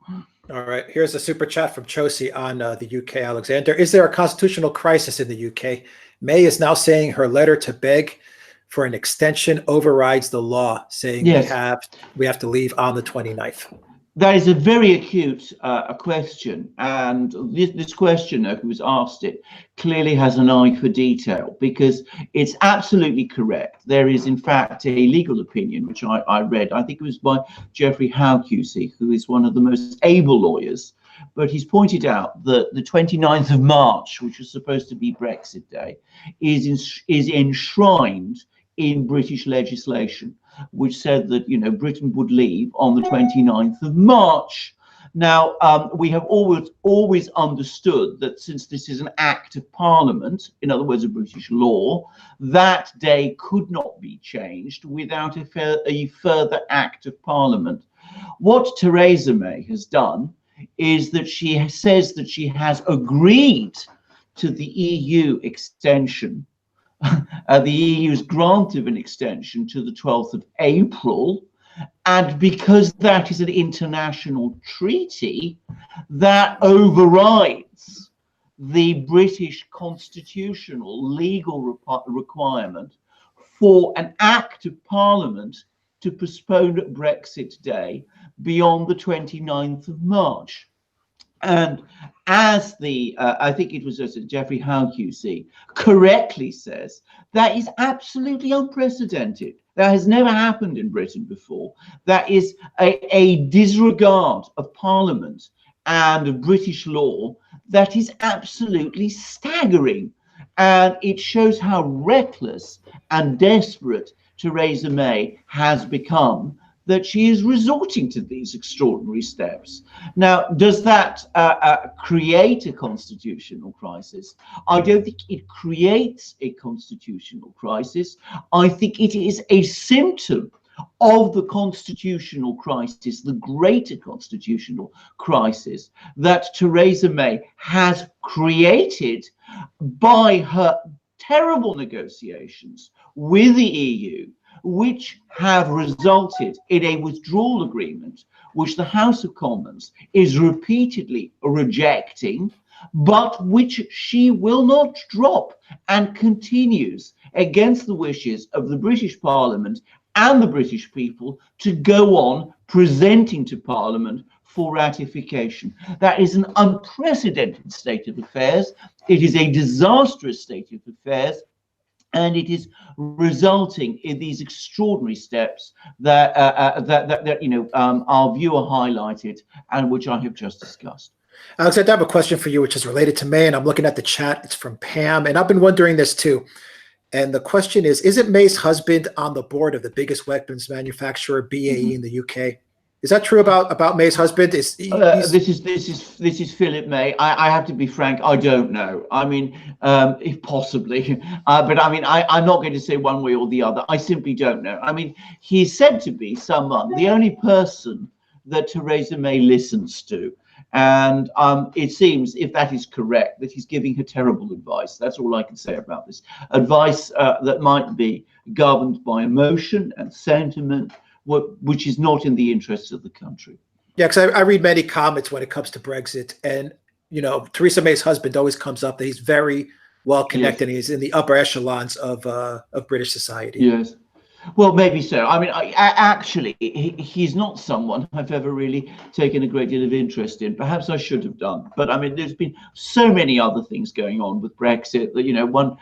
S1: All right, here's a super chat from Chosy on the UK, Alexander. Is there a constitutional crisis in the UK? May is now saying her letter to beg for an extension overrides the law, saying yes, we have to leave on the 29th.
S2: That is a very acute question, and this questioner who was asked it clearly has an eye for detail, because it's absolutely correct. There is, in fact, a legal opinion, which I read, I think it was by Geoffrey Howe QC, who is one of the most able lawyers, but he's pointed out that the 29th of March, which was supposed to be Brexit Day, is enshrined in British legislation, which said that, you know, Britain would leave on the 29th of March. Now, we have always understood that since this is an act of parliament, in other words, a British law, that day could not be changed without a further act of parliament. What Theresa May has done is that she says that she has agreed to the EU extension. The EU's grant of an extension to the 12th of April, and because that is an international treaty, that overrides the British constitutional legal requirement for an act of parliament to postpone Brexit Day beyond the 29th of March. And as I think it was Geoffrey Howe QC correctly says, that is absolutely unprecedented. That has never happened in Britain before. That is a disregard of Parliament and of British law that is absolutely staggering. And it shows how reckless and desperate Theresa May has become, that she is resorting to these extraordinary steps. Now, does that create a constitutional crisis? I don't think it creates a constitutional crisis. I think it is a symptom of the constitutional crisis, the greater constitutional crisis that Theresa May has created by her terrible negotiations with the EU, which have resulted in a withdrawal agreement, which the House of Commons is repeatedly rejecting, but which she will not drop, and continues against the wishes of the British Parliament and the British people to go on presenting to Parliament for ratification. That is an unprecedented state of affairs. It is a disastrous state of affairs. And it is resulting in these extraordinary steps that our viewer highlighted and which I have just discussed.
S1: Alex, I have a question for you, which is related to May, and I'm looking at the chat. It's from Pam, and I've been wondering this too. And the question is, isn't May's husband on the board of the biggest weapons manufacturer, BAE, in the UK? Is that true about May's husband? This
S2: is Philip May. I have to be frank. I don't know. I mean, if possibly, but I mean, I'm not going to say one way or the other. I simply don't know. I mean, he's said to be the only person that Theresa May listens to, and it seems, if that is correct, that he's giving her terrible advice. That's all I can say about this. Advice that might be governed by emotion and sentiment, which is not in the interests of the country.
S1: Yeah, because I read many comments when it comes to Brexit, and you know, Theresa May's husband always comes up that he's very well connected. Yes. He's in the upper echelons of British society.
S2: Yes, well, maybe so. I mean, actually, he's not someone I've ever really taken a great deal of interest in. Perhaps I should have done, but I mean, there's been so many other things going on with Brexit that, you know,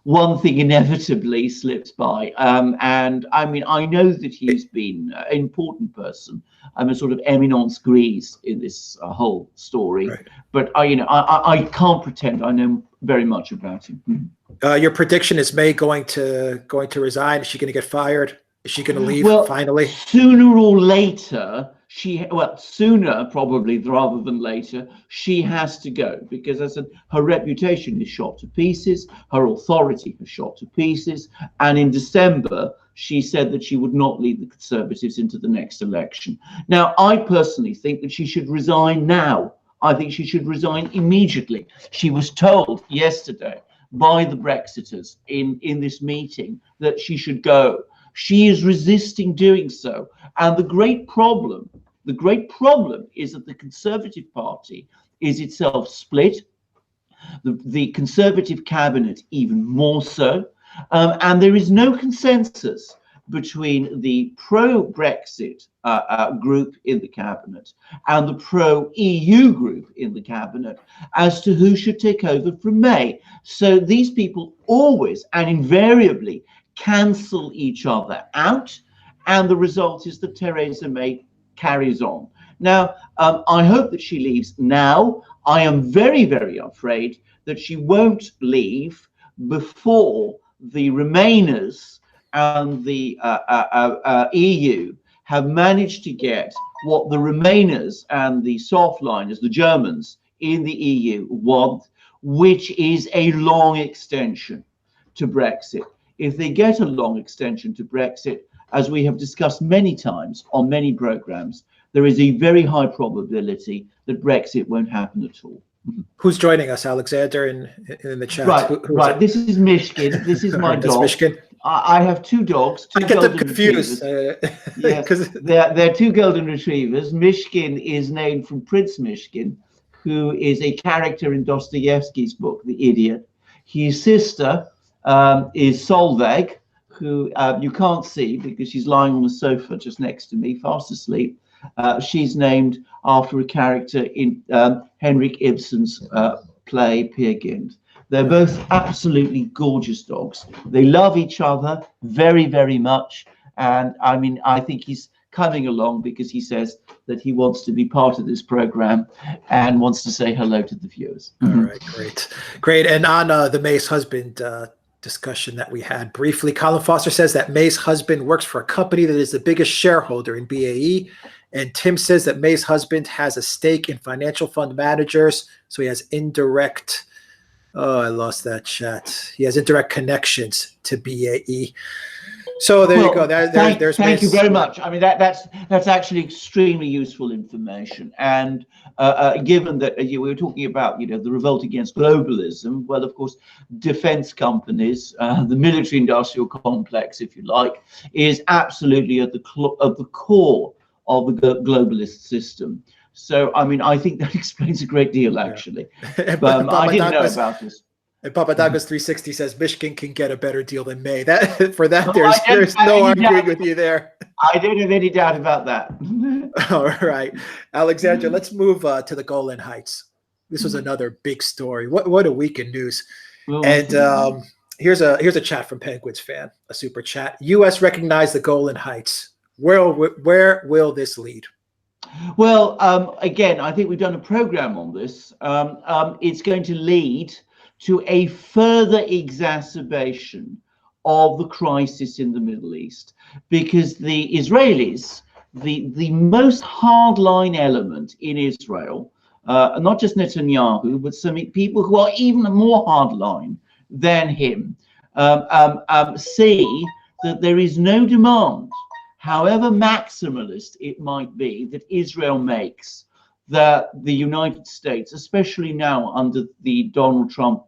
S2: one thing inevitably slips by, and I mean, I know that he's been an important person. I'm a sort of eminence grise in this whole story, right. But I can't pretend I know very much about him.
S1: Your prediction is May going to resign? Is she going to get fired? Is she going to leave finally?
S2: Sooner or later, well, sooner probably rather than later, she has to go, because as I said, her reputation is shot to pieces, her authority is shot to pieces, and in December she said that she would not lead the Conservatives into the next election. Now, I personally think that she should resign now. I think she should resign immediately. She was told yesterday by the Brexiters in this meeting that she should go. She is resisting doing so. And the great problem is that the Conservative Party is itself split, the Conservative cabinet even more so, and there is no consensus between the pro-Brexit group in the cabinet and the pro-EU group in the cabinet as to who should take over from May. So these people always and invariably cancel each other out, and the result is that Theresa May carries on. Now, I hope that she leaves now. I am very, very afraid that she won't leave before the Remainers and the EU have managed to get what the Remainers and the softliners, the Germans in the EU, want, which is a long extension to Brexit. If they get a long extension to Brexit, as we have discussed many times on many programs, there is a very high probability that Brexit won't happen at all.
S1: Who's joining us, Alexander, in the chat?
S2: Right,
S1: right.
S2: This is Mishkin. This is my dog.
S1: Mishkin.
S2: I have two dogs.
S1: I get them confused.
S2: Yes, they're two golden retrievers. Mishkin is named from Prince Mishkin, who is a character in Dostoevsky's book, The Idiot. His sister is Solveig, who you can't see because she's lying on the sofa just next to me, fast asleep. She's named after a character in Henrik Ibsen's play Peer Gynt. They're both absolutely gorgeous dogs. They love each other very, very much. And I mean, I think he's coming along because he says that he wants to be part of this program and wants to say hello to the viewers.
S1: All right, great. And on the May's husband discussion that we had briefly, Colin Foster says that May's husband works for a company that is the biggest shareholder in BAE. And Tim says that May's husband has a stake in financial fund managers. So he has indirect, I lost that chat. He has indirect connections to BAE. So there you go. Thank
S2: you very much. I mean, that's actually extremely useful information. And given that we were talking about, the revolt against globalism, well, of course, defense companies, the military-industrial complex, if you like, is absolutely at the core of the globalist system. So, I mean, I think that explains a great deal, actually.
S1: Yeah.
S2: I didn't know about this.
S1: And Papadagos 360 says Michigan can get a better deal than May. There's no arguing with you there.
S2: I don't have any doubt about that.
S1: All right, Alexandra, let's move to the Golan Heights. This was another big story. What a week in news. Well, and here's a chat from Penguins fan, a super chat. U.S. recognized the Golan Heights. Where will this lead?
S2: Well, again, I think we've done a program on this. It's going to lead to a further exacerbation of the crisis in the Middle East, because the Israelis, the most hardline element in Israel, not just Netanyahu, but some people who are even more hardline than him, see that there is no demand, however maximalist it might be, that Israel makes, that the United States, especially now under the Donald Trump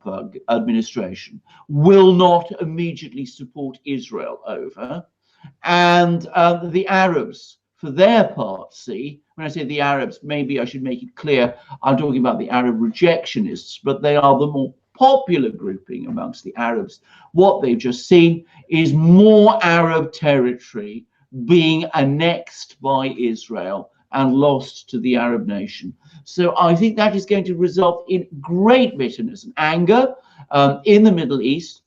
S2: administration, will not immediately support Israel over. And the Arabs, for their part, see, when I say the Arabs, maybe I should make it clear, I'm talking about the Arab rejectionists, but they are the more popular grouping amongst the Arabs. What they've just seen is more Arab territory being annexed by Israel and lost to the Arab nation. So I think that is going to result in great bitterness and anger in the Middle East.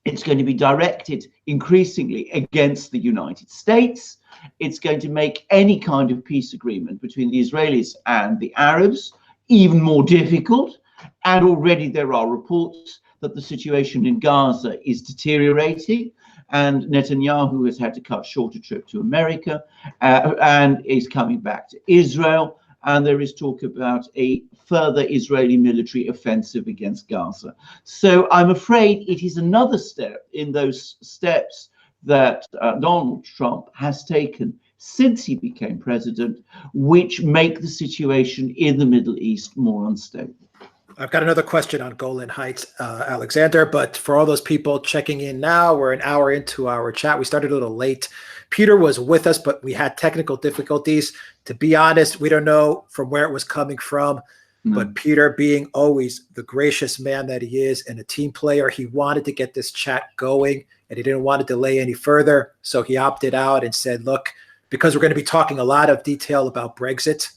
S2: It's going to be directed increasingly against the United States. It's going to make any kind of peace agreement between the Israelis and the Arabs even more difficult. And already there are reports that the situation in Gaza is deteriorating. and Netanyahu has had to cut short a trip to America and is coming back to Israel. And there is talk about a further Israeli military offensive against Gaza. So I'm afraid it is another step in those steps that Donald Trump has taken since he became president, which make the situation in the Middle East more unstable.
S1: I've got another question on Golan Heights, Alexander, but for all those people checking in now, we're an hour into our chat. We started a little late. Peter was with us, but we had technical difficulties. To be honest, we don't know from where it was coming from, but Peter, being always the gracious man that he is and a team player, he wanted to get this chat going and he didn't want to delay any further. So he opted out and said, look, because we're going to be talking a lot of detail about Brexit,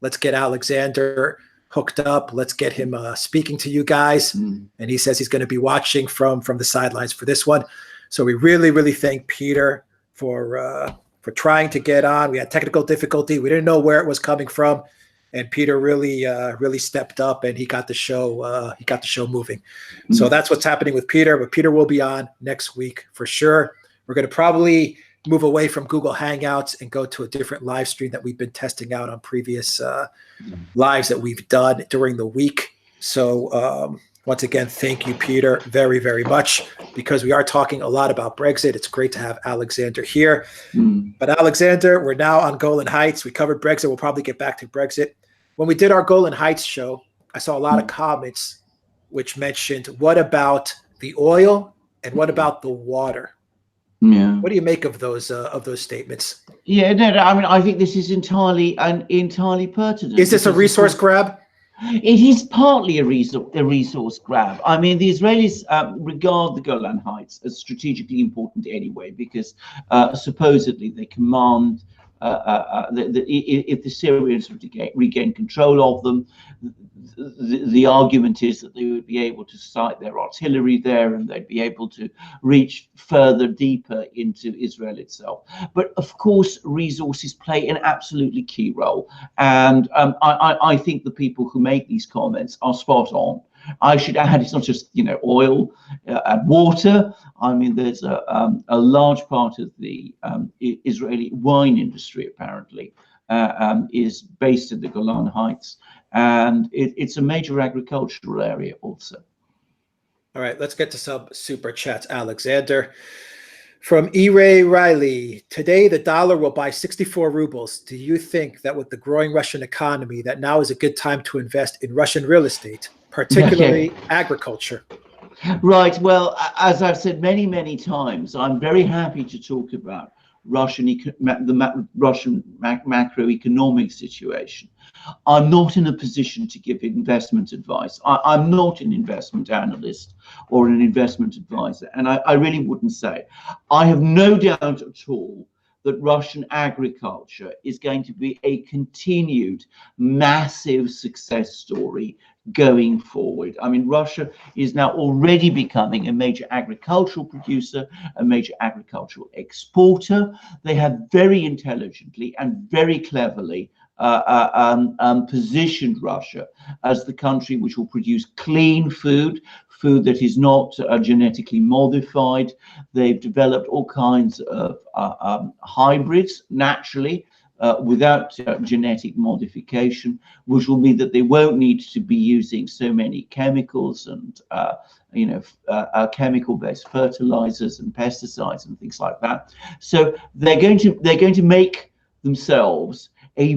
S1: let's get Alexander hooked up. Let's get him speaking to you guys. And he says he's going to be watching from the sidelines for this one. So we really, really thank Peter for trying to get on. We had technical difficulty. We didn't know where it was coming from. And Peter really stepped up and he got the show moving. So that's what's happening with Peter. But Peter will be on next week for sure. We're going to probably move away from Google Hangouts and go to a different live stream that we've been testing out on previous lives that we've done during the week. So once again, thank you, Peter, very, very much, because we are talking a lot about Brexit. It's great to have Alexander here. But Alexander, we're now on Golan Heights. We covered Brexit. We'll probably get back to Brexit. When we did our Golan Heights show, I saw a lot of comments which mentioned, what about the oil and what about the water?
S2: Yeah.
S1: What do you make of those statements?
S2: Yeah, no, I mean, I think this is entirely pertinent.
S1: Is this a resource grab?
S2: It is partly a resource grab. I mean, the Israelis regard the Golan Heights as strategically important anyway, because supposedly they command, if the Syrians were to regain control of them, the argument is that they would be able to site their artillery there and they'd be able to reach further deeper into Israel itself. But of course, resources play an absolutely key role. And I think the people who make these comments are spot on. I should add, it's not just, oil and water. I mean, there's a large part of the Israeli wine industry, apparently, is based in the Golan Heights. And it's a major agricultural area also.
S1: All right, let's get to some super chats. Alexander from E. Riley. Today, the dollar will buy 64 rubles. Do you think that with the growing Russian economy, that now is a good time to invest in Russian real estate, particularly agriculture?
S2: Right. Well, as I've said many, many times, I'm very happy to talk about the Russian macroeconomic situation. I'm not in a position to give investment advice. I'm not an investment analyst or an investment advisor, and I really wouldn't say. I have no doubt at all that Russian agriculture is going to be a continued massive success story going forward. I mean, Russia is now already becoming a major agricultural producer, a major agricultural exporter. They have very intelligently and very cleverly positioned Russia as the country which will produce clean food that is not genetically modified. They've developed all kinds of hybrids naturally without genetic modification, which will mean that they won't need to be using so many chemicals and chemical-based fertilizers and pesticides and things like that. So they're going to make themselves a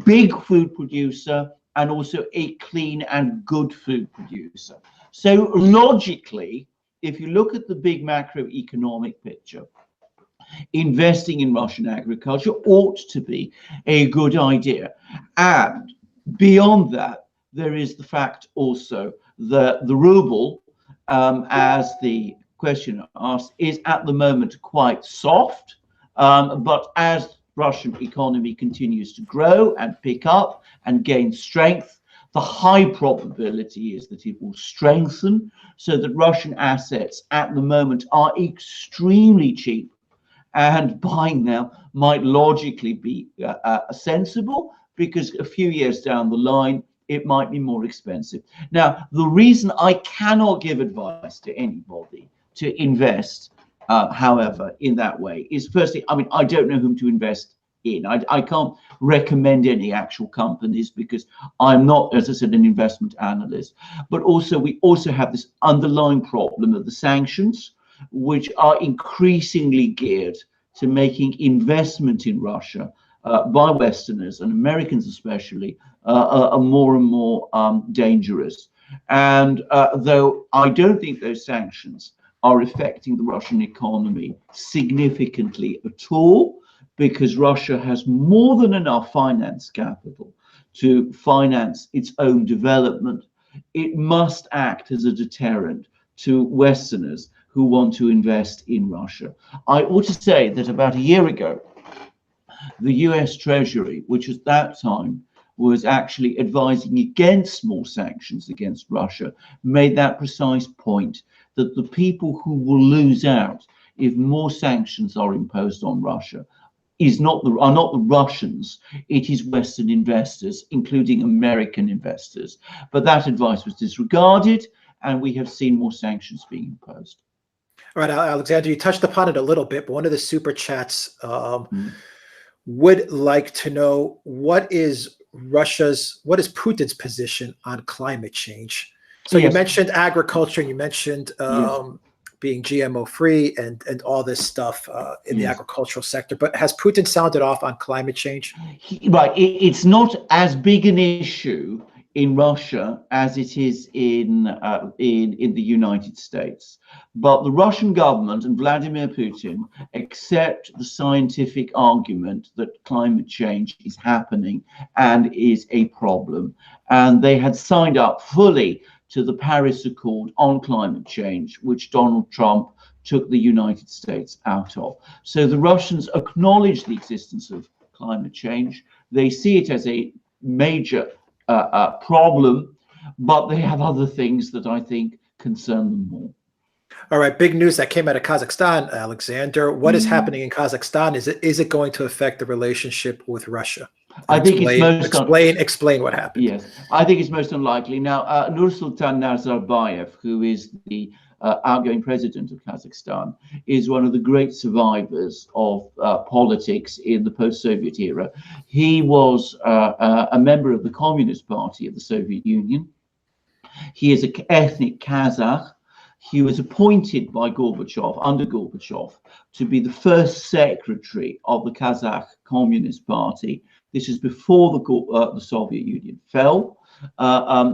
S2: big food producer and also a clean and good food producer. So logically, if you look at the big macroeconomic picture, investing in Russian agriculture ought to be a good idea. And beyond that, there is the fact also that the ruble, as the questioner asked, is at the moment quite soft. But as Russian economy continues to grow and pick up and gain strength, the high probability is that it will strengthen, so that Russian assets at the moment are extremely cheap, and buying now might logically be sensible, because a few years down the line, it might be more expensive. Now, the reason I cannot give advice to anybody to invest however, in that way, is firstly, I mean, I don't know whom to invest in. I can't recommend any actual companies because I'm not, as I said, an investment analyst. But also, we also have this underlying problem of the sanctions, which are increasingly geared to making investment in Russia by Westerners and Americans especially are more and more dangerous. And though I don't think those sanctions are affecting the Russian economy significantly at all, because Russia has more than enough finance capital to finance its own development, it must act as a deterrent to Westerners who want to invest in Russia. I ought to say that about a year ago, the US Treasury, which at that time was actually advising against more sanctions against Russia, made that precise point that the people who will lose out if more sanctions are imposed on Russia are not the Russians, it is Western investors, including American investors. But that advice was disregarded, and we have seen more sanctions being imposed.
S1: All right, Alexander, you touched upon it a little bit, but one of the super chats would like to know what is Putin's position on climate change? So yes. You mentioned agriculture, you mentioned being GMO free and all this stuff in the agricultural sector, but has Putin sounded off on climate change?
S2: Right, it's not as big an issue in Russia as it is in the United States. But the Russian government and Vladimir Putin accept the scientific argument that climate change is happening and is a problem. And they had signed up fully to the Paris Accord on climate change, which Donald Trump took the United States out of. So the Russians acknowledge the existence of climate change. They see it as a major problem, but they have other things that I think concern them more.
S1: All right, big news that came out of Kazakhstan, Alexander. What is happening in Kazakhstan? Is it going to affect the relationship with Russia?
S2: I think it's most
S1: explain what happened.
S2: Yes, I think it's most unlikely. Now, Nursultan Nazarbayev, who is the outgoing president of Kazakhstan, is one of the great survivors of politics in the post-Soviet era. He was a member of the Communist Party of the Soviet Union. He is an ethnic Kazakh. He was appointed by Gorbachev, under Gorbachev, to be the first secretary of the Kazakh Communist Party. This is before the Soviet Union fell.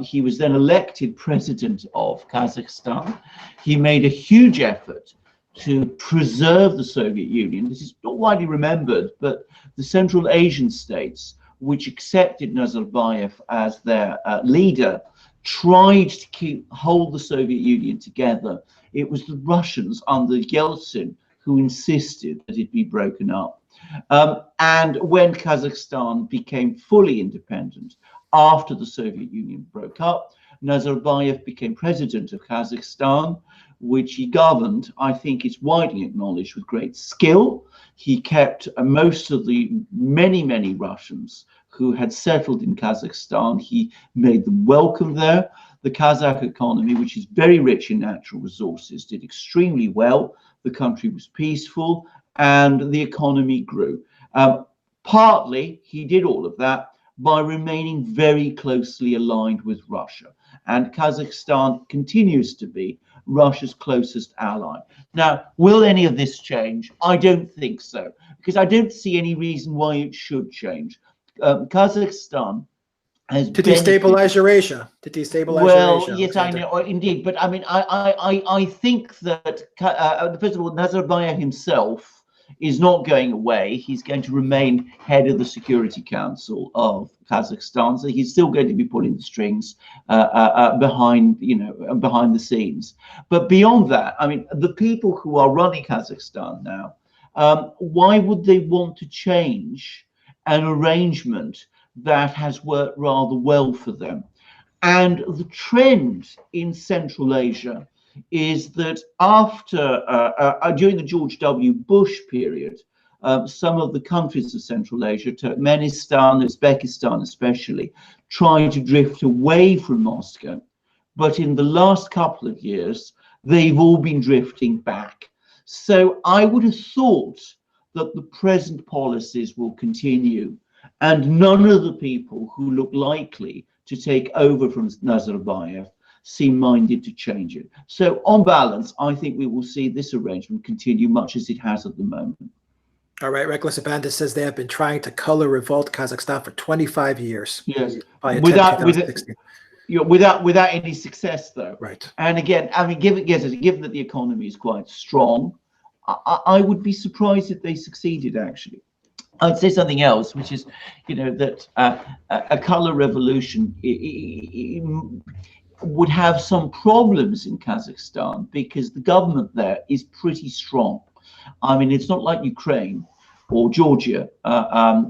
S2: He was then elected president of Kazakhstan. He made a huge effort to preserve the Soviet Union. This is not widely remembered, but the Central Asian states, which accepted Nazarbayev as their leader, tried to hold the Soviet Union together. It was the Russians under Yeltsin who insisted that it be broken up. And when Kazakhstan became fully independent after the Soviet Union broke up, Nazarbayev became president of Kazakhstan, which he governed, I think it's widely acknowledged, with great skill. He kept most of the many Russians who had settled in Kazakhstan. He made them welcome there. The Kazakh economy, which is very rich in natural resources, did extremely well. The country was peaceful and the economy grew. Partly, he did all of that by remaining very closely aligned with Russia. And Kazakhstan continues to be Russia's closest ally. Now, will any of this change? I don't think so, because I don't see any reason why it should change. Kazakhstan has
S1: to destabilize Eurasia. To destabilize Eurasia.
S2: Well, yes, I know, indeed. But I mean, I think that first of all, Nazarbayev himself is not going away. He's going to remain head of the Security Council of Kazakhstan, so he's still going to be pulling the strings behind the scenes. But beyond that, I mean, the people who are running Kazakhstan now, why would they want to change an arrangement that has worked rather well for them? And the trend in Central Asia is that after during the George W. Bush period, some of the countries of Central Asia, Turkmenistan, Uzbekistan especially, tried to drift away from Moscow. But in the last couple of years, they've all been drifting back. So I would have thought that the present policies will continue, and none of the people who look likely to take over from Nazarbayev seem minded to change it. So on balance, I think we will see this arrangement continue much as it has at the moment.
S1: All right, Reckless Abandon says they have been trying to color revolt Kazakhstan for 25 years.
S2: Yes,
S1: without
S2: any success, though.
S1: Right.
S2: And again, I mean, given that the economy is quite strong, I would be surprised if they succeeded, actually. I'd say something else, which is, that a color revolution would have some problems in Kazakhstan because the government there is pretty strong. I mean, it's not like Ukraine or Georgia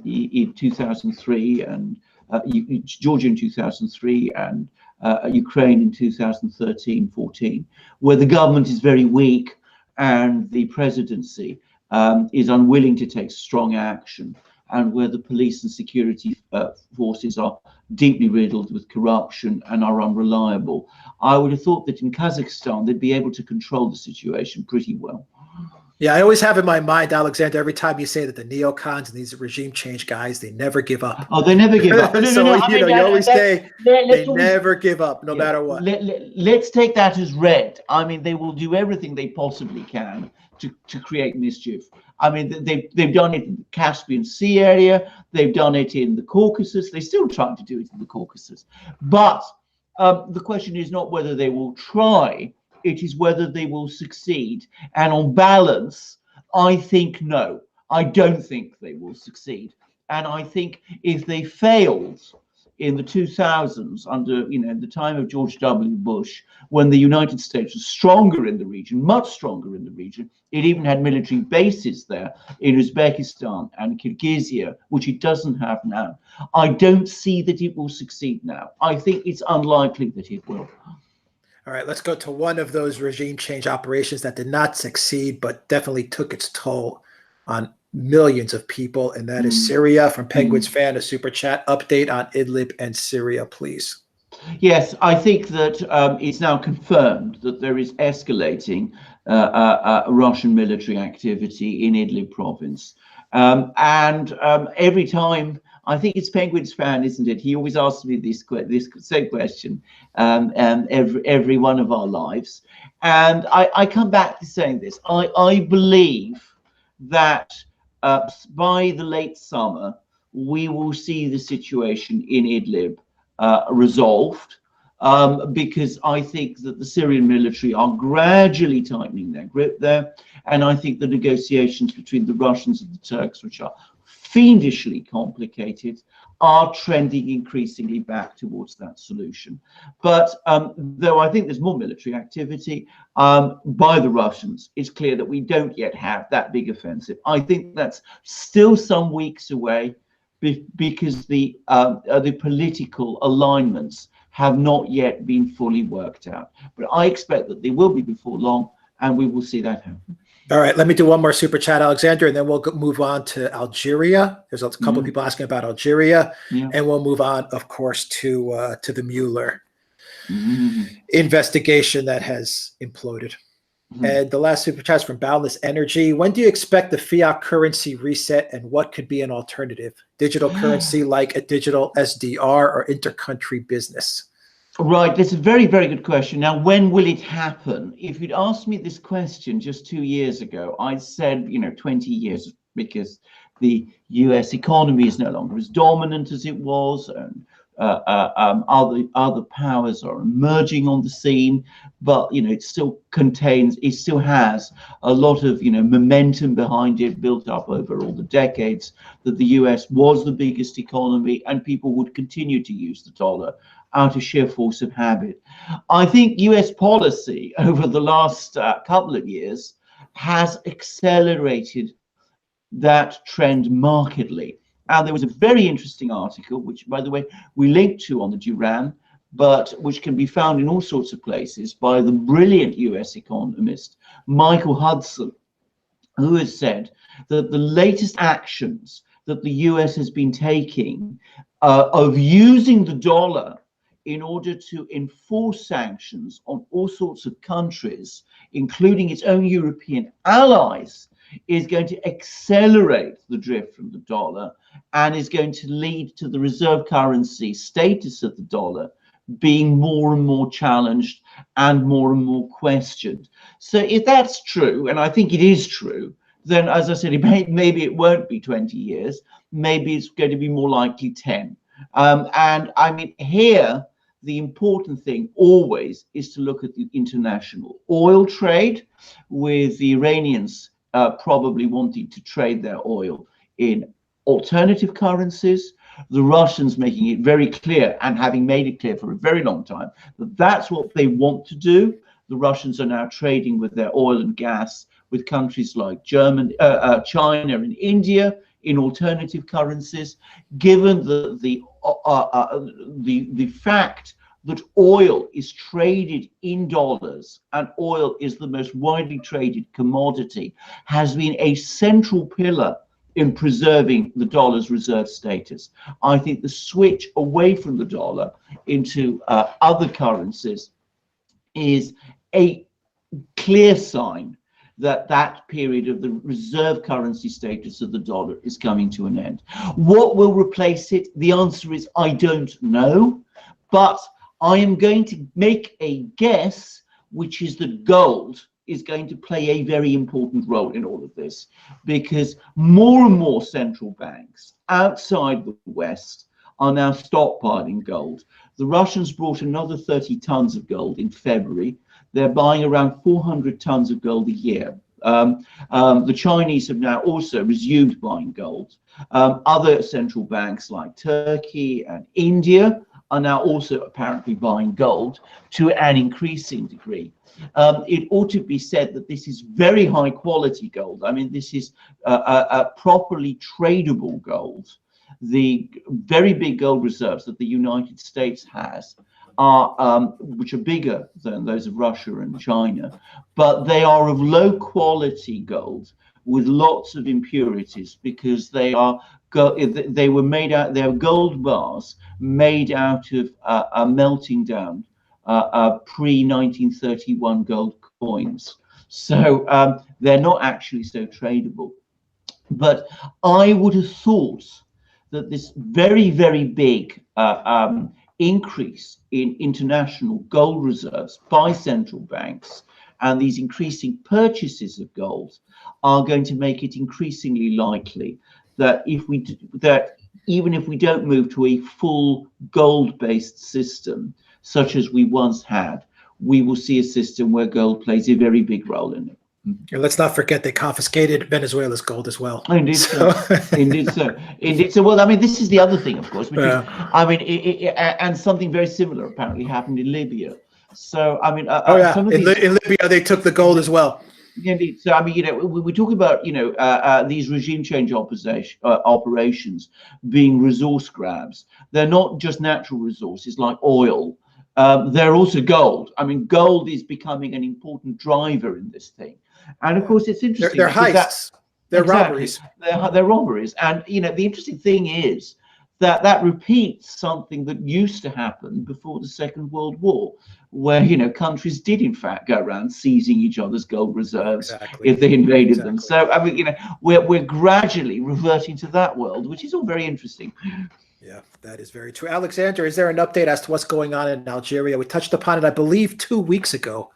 S2: in 2003 and Georgia in 2003 and Ukraine in 2013-14, where the government is very weak and the presidency is unwilling to take strong action, and where the police and security forces are deeply riddled with corruption and are unreliable. I would have thought that in Kazakhstan, they'd be able to control the situation pretty well.
S1: Yeah, I always have in my mind, Alexander, every time you say that the neocons and these regime change guys, they never give up.
S2: Oh, they never give up.
S1: You always say they never give up, no matter what.
S2: Let's take that as read. I mean, they will do everything they possibly can to create mischief. I mean, they've done it in the Caspian Sea area. They've done it in the Caucasus. They're still trying to do it in the Caucasus. But the question is not whether they will try. It is whether they will succeed. And on balance, I think no. I don't think they will succeed. And I think if they failed in the 2000s under the time of George W. Bush, when the United States was stronger in the region, much stronger in the region, it even had military bases there in Uzbekistan and Kyrgyzia, which it doesn't have now. I don't see that it will succeed now. I think it's unlikely that it will.
S1: All right, let's go to one of those regime change operations that did not succeed, but definitely took its toll on millions of people, and that is Syria. From Penguins Fan, a super chat update on Idlib and Syria, please.
S2: Yes, I think that it's now confirmed that there is escalating Russian military activity in Idlib province. Every time, I think it's Penguins Fan, isn't it? He always asks me this same question every one of our lives. And I come back to saying this. I believe that by the late summer, we will see the situation in Idlib resolved, because I think that the Syrian military are gradually tightening their grip there. And I think the negotiations between the Russians and the Turks, which are fiendishly complicated, are trending increasingly back towards that solution. But though I think there's more military activity by the Russians, it's clear that we don't yet have that big offensive. I think that's still some weeks away because the political alignments have not yet been fully worked out. But I expect that they will be before long, and we will see that happen.
S1: All right, let me do one more super chat, Alexander, and then we'll move on to Algeria. There's a couple of people asking about Algeria, and we'll move on, of course, to the Mueller investigation that has imploded. And the last super chat is from Boundless Energy. When do you expect the fiat currency reset, and what could be an alternative? Digital currency like a digital SDR or intercountry business?
S2: Right, that's a very, very good question. Now, when will it happen? If you'd asked me this question just 2 years ago, I'd said, 20 years, because the US economy is no longer as dominant as it was, and other powers are emerging on the scene, but it still has a lot of momentum behind it, built up over all the decades that the US was the biggest economy, and people would continue to use the dollar out of sheer force of habit. I think US policy over the last couple of years has accelerated that trend markedly. And there was a very interesting article, which, by the way, we linked to on the Duran, but which can be found in all sorts of places, by the brilliant US economist Michael Hudson, who has said that the latest actions that the US has been taking of using the dollar in order to enforce sanctions on all sorts of countries, including its own European allies, is going to accelerate the drift from the dollar and is going to lead to the reserve currency status of the dollar being more and more challenged and more questioned. So if that's true, and I think it is true, then, as I said, maybe it won't be 20 years. Maybe it's going to be more likely 10. And I mean, here, the important thing always is to look at the international oil trade, with the Iranians probably wanting to trade their oil in alternative currencies, the Russians making it very clear, and having made it clear for a very long time, that that's what they want to do. The Russians are now trading with their oil and gas with countries like China and India in alternative currencies. Given the fact that oil is traded in dollars, and oil is the most widely traded commodity, has been a central pillar in preserving the dollar's reserve status. I think the switch away from the dollar into other currencies is a clear sign that that period of the reserve currency status of the dollar is coming to an end. What will replace it? The answer is I don't know, but I am going to make a guess, which is that gold is going to play a very important role in all of this, because more and more central banks outside the West are now stockpiling gold. The Russians brought another 30 tons of gold in February. They're buying around 400 tons of gold a year. The Chinese have now also resumed buying gold. Other central banks like Turkey and India are now also apparently buying gold to an increasing degree. It ought to be said that this is very high quality gold. I mean, this is a properly tradable gold. The very big gold reserves that the United States has are, which are bigger than those of Russia and China, but they are of low quality gold with lots of impurities, because they are were made out, they're gold bars made out of melting down pre-1931 gold coins. So they're not actually so tradable. But I would have thought that this very, very big increase in international gold reserves by central banks and these increasing purchases of gold are going to make it increasingly likely that even if we don't move to a full gold-based system such as we once had, we will see a system where gold plays a very big role in it.
S1: And let's not forget they confiscated Venezuela's gold as well.
S2: Indeed, so. Indeed, so. Indeed, so. Well, I mean, this is the other thing, of course, which is, I mean, and something very similar apparently happened in Libya. So, I mean,
S1: in Libya they took the gold as well.
S2: Indeed. So, I mean, you know, we talk about, you know, these regime change operations being resource grabs. They're not just natural resources like oil. They're also gold. I mean, gold is becoming an important driver in this thing. And of course, it's interesting.
S1: They're heists. They're robberies.
S2: They're robberies. And, you know, the interesting thing is that repeats something that used to happen before the Second World War, where, you know, countries did in fact go around seizing each other's gold reserves if they invaded them. So, I mean, you know, we're gradually reverting to that world, which is all very interesting.
S1: Yeah, that is very true. Alexander, is there an update as to what's going on in Algeria? We touched upon it, I believe, 2 weeks ago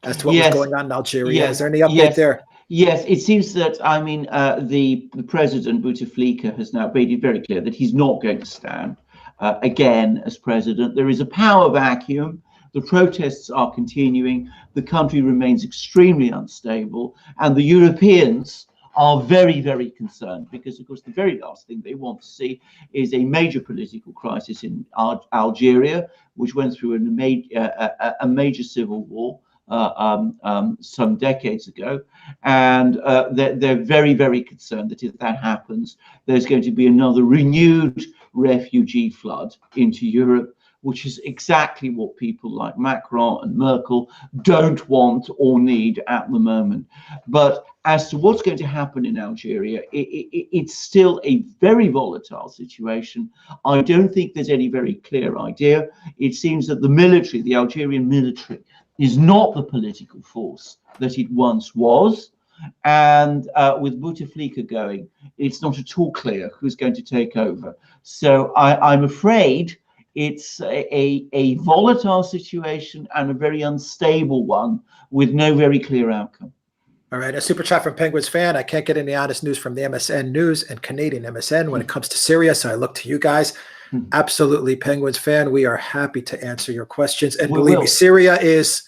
S1: as to what was going on in Algeria. Is there any update there?
S2: Yes, it seems that, I mean, the president, Bouteflika, has now made it very clear that he's not going to stand again as president. There is a power vacuum. The protests are continuing. The country remains extremely unstable. And the Europeans are very, very concerned because, of course, the very last thing they want to see is a major political crisis in Algeria, which went through a major civil war some decades ago. And they're very, very concerned that if that happens, there's going to be another renewed refugee flood into Europe, which is exactly what people like Macron and Merkel don't want or need at the moment. But as to what's going to happen in Algeria, it's still a very volatile situation. I don't think there's any very clear idea. It seems that the military, the Algerian military, is not the political force that it once was. And with Bouteflika going, it's not at all clear who's going to take over. So I'm afraid it's a volatile situation and a very unstable one with no very clear outcome.
S1: All right, a super chat from Penguins fan. I can't get any honest news from the MSN News and Canadian MSN when it comes to Syria, so I look to you guys. Absolutely, Penguins fan. We are happy to answer your questions. And believe me, Syria is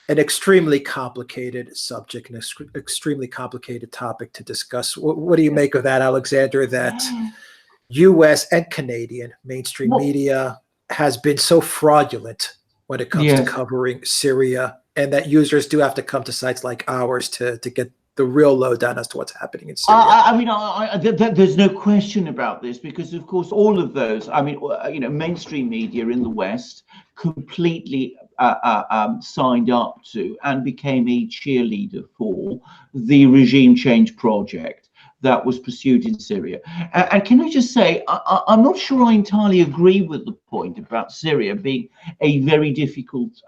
S1: an extremely complicated subject, an extremely complicated topic to discuss. What do you make of that, Alexander, that U.S. and Canadian mainstream media has been so fraudulent when it comes to covering Syria, and that users do have to come to sites like ours to get the real lowdown as to what's happening in Syria?
S2: I mean, there's no question about this, because of course all of those, I mean, mainstream media in the West completely signed up to and became a cheerleader for the regime change project that was pursued in Syria. And can I just say, I'm not sure I entirely agree with the point about Syria being a very difficult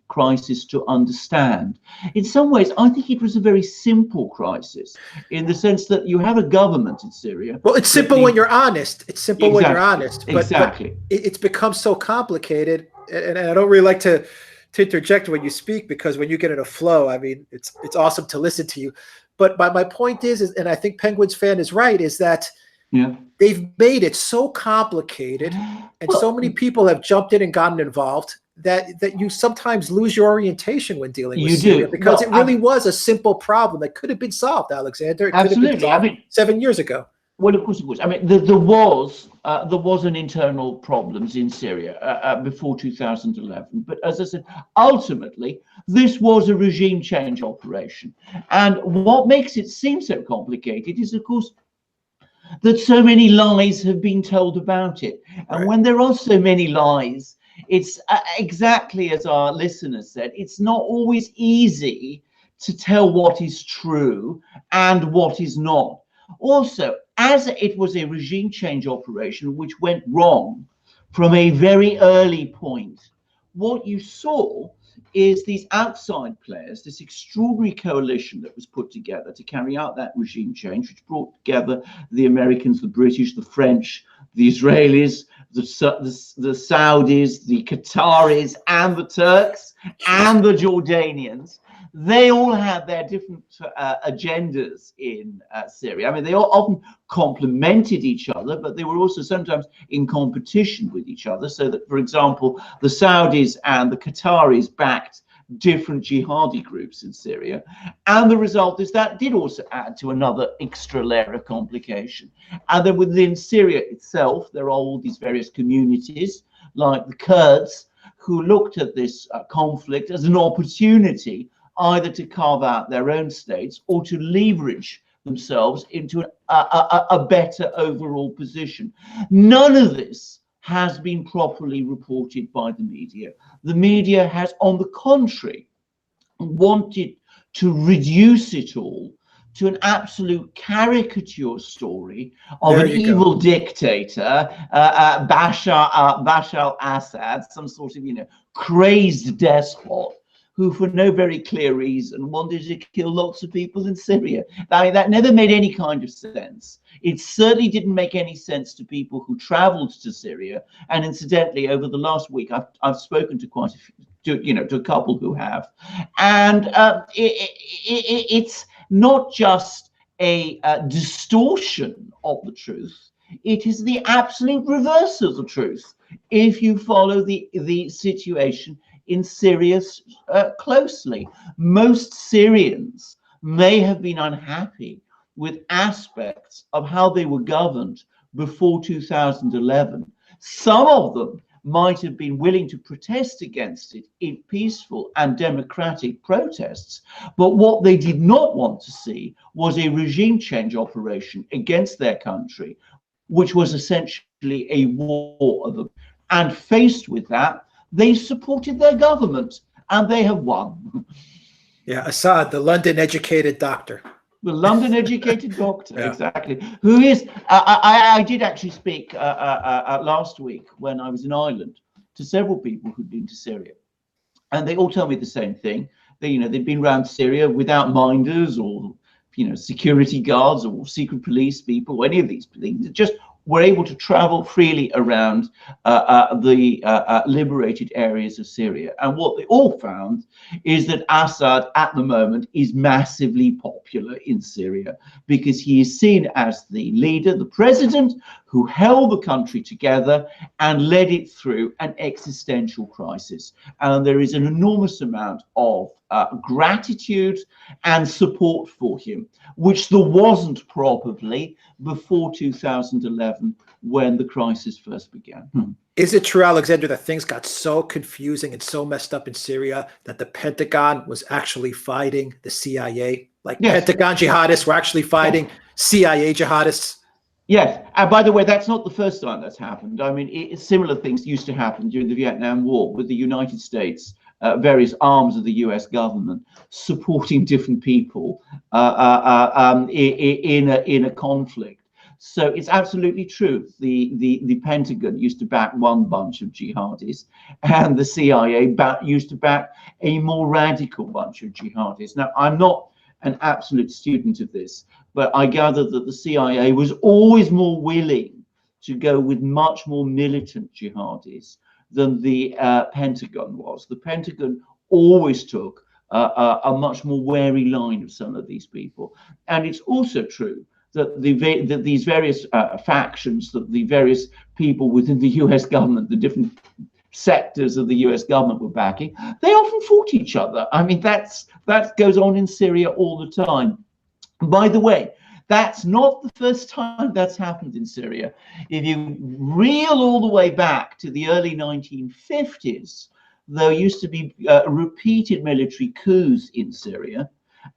S2: crisis to understand. In some ways, I think it was a very simple crisis, in the sense that you have a government in Syria.
S1: Well, it's simple when you're honest. It's simple when you're honest. But,
S2: exactly.
S1: But it's become so complicated, and I don't really like to interject when you speak, because when you get in a flow, I mean, it's awesome to listen to you. But my point is, and I think Penguins fan is right, is that they've made it so complicated, and so many people have jumped in and gotten involved that you sometimes lose your orientation when dealing with Syria, because it really was a simple problem that could have been solved, Alexander. It could have been solved 7 years ago.
S2: Well, of course, of course. I mean, there was an internal problems in Syria before 2011. But as I said, ultimately, this was a regime change operation. And what makes it seem so complicated is, of course, that so many lies have been told about it. And when there are so many lies, it's exactly as our listeners said, it's not always easy to tell what is true and what is not. Also, as it was a regime change operation which went wrong from a very early point, what you saw is these outside players, this extraordinary coalition that was put together to carry out that regime change, which brought together the Americans, the British, the French, the Israelis, the Saudis, the Qataris, and the Turks, and the Jordanians. They all had their different agendas in Syria. I mean, they all often complemented each other, but they were also sometimes in competition with each other. So that, for example, the Saudis and the Qataris backed different jihadi groups in Syria. And the result is that did also add to another extra layer of complication. And then within Syria itself, there are all these various communities, like the Kurds, who looked at this conflict as an opportunity either to carve out their own states or to leverage themselves into a better overall position. None of this has been properly reported by the media. The media has, on the contrary, wanted to reduce it all to an absolute caricature story of an evil dictator, Bashar al-Assad, some sort of, crazed despot, who for no very clear reason wanted to kill lots of people in Syria. I mean, that never made any kind of sense. It certainly didn't make any sense to people who traveled to Syria. And incidentally, over the last week, I've spoken to quite a few, to a couple who have. And it's not just a distortion of the truth. It is the absolute reverse of the truth if you follow the situation in Syria closely. Most Syrians may have been unhappy with aspects of how they were governed before 2011. Some of them might have been willing to protest against it in peaceful and democratic protests, but what they did not want to see was a regime change operation against their country, which was essentially a war of And faced with that, they supported their government, and they have won.
S1: Yeah, Assad, the London-educated doctor.
S2: The London-educated doctor,
S1: Yeah.
S2: exactly. Who is? I did actually speak last week when I was in Ireland to several people who'd been to Syria, and they all tell me the same thing. They, they'd been around Syria without minders or, security guards or secret police people or any of these things. Just were able to travel freely around the liberated areas of Syria. And what they all found is that Assad at the moment is massively popular in Syria because he is seen as the leader, the president who held the country together and led it through an existential crisis. And there is an enormous amount of gratitude and support for him, which there wasn't probably before 2011 when the crisis first began.
S1: Is it true, Alexander, that things got so confusing and so messed up in Syria that the Pentagon was actually fighting the CIA? Like yes. Pentagon jihadists were actually fighting CIA jihadists?
S2: Yes, and by the way, that's not the first time that's happened. I mean, similar things used to happen during the Vietnam War with the United States, various arms of the US government supporting different people in a conflict. So it's absolutely true. The Pentagon used to back one bunch of jihadis, and the CIA used to back a more radical bunch of jihadis. Now, I'm not an absolute student of this, but I gather that the CIA was always more willing to go with much more militant jihadis than the Pentagon was. The Pentagon always took a much more wary line of some of these people. And it's also true that these various factions, that the various people within the US government, the different sectors of the US government were backing, they often fought each other. I mean, that goes on in Syria all the time. By the way, that's not the first time that's happened in Syria. If you reel all the way back to the early 1950s, there used to be repeated military coups in Syria,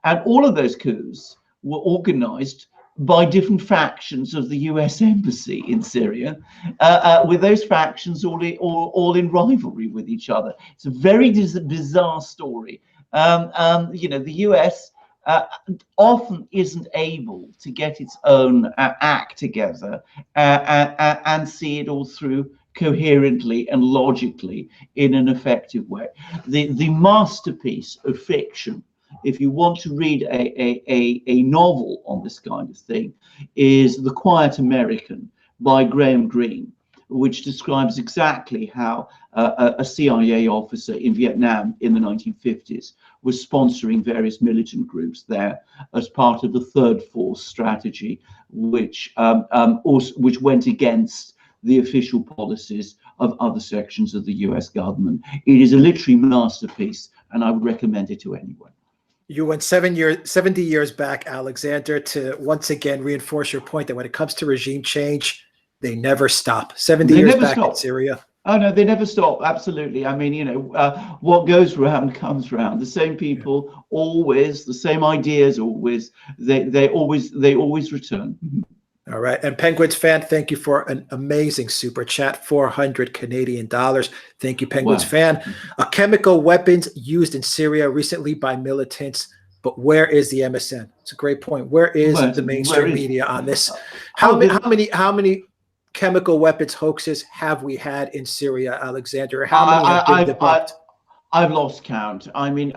S2: and all of those coups were organized by different factions of the US embassy in Syria, with those factions all in rivalry with each other. It's a very bizarre story. The US often isn't able to get its own act together and see it all through coherently and logically in an effective way. The masterpiece of fiction, if you want to read a novel on this kind of thing, is The Quiet American by Graham Greene, which describes exactly how a CIA officer in Vietnam in the 1950s was sponsoring various militant groups there as part of the Third Force strategy, which went against the official policies of other sections of the US government. It is a literary masterpiece, and I would recommend it to anyone.
S1: You went 70 years back, Alexander, to once again reinforce your point that when it comes to regime change, they never stop. 70 years back in Syria.
S2: Oh, no, they never stop. Absolutely. I mean, what goes round comes round. The same people always, the same ideas always, they always return.
S1: All right. And Penguins fan, thank you for an amazing super chat, 400 Canadian dollars. Thank you, Penguins fan. Chemical weapons used in Syria recently by militants, but where is the MSN? It's a great point. Where is the mainstream media on this? How many chemical weapons hoaxes have we had in Syria, Alexander? How many have been debunked?
S2: I've lost count. I mean,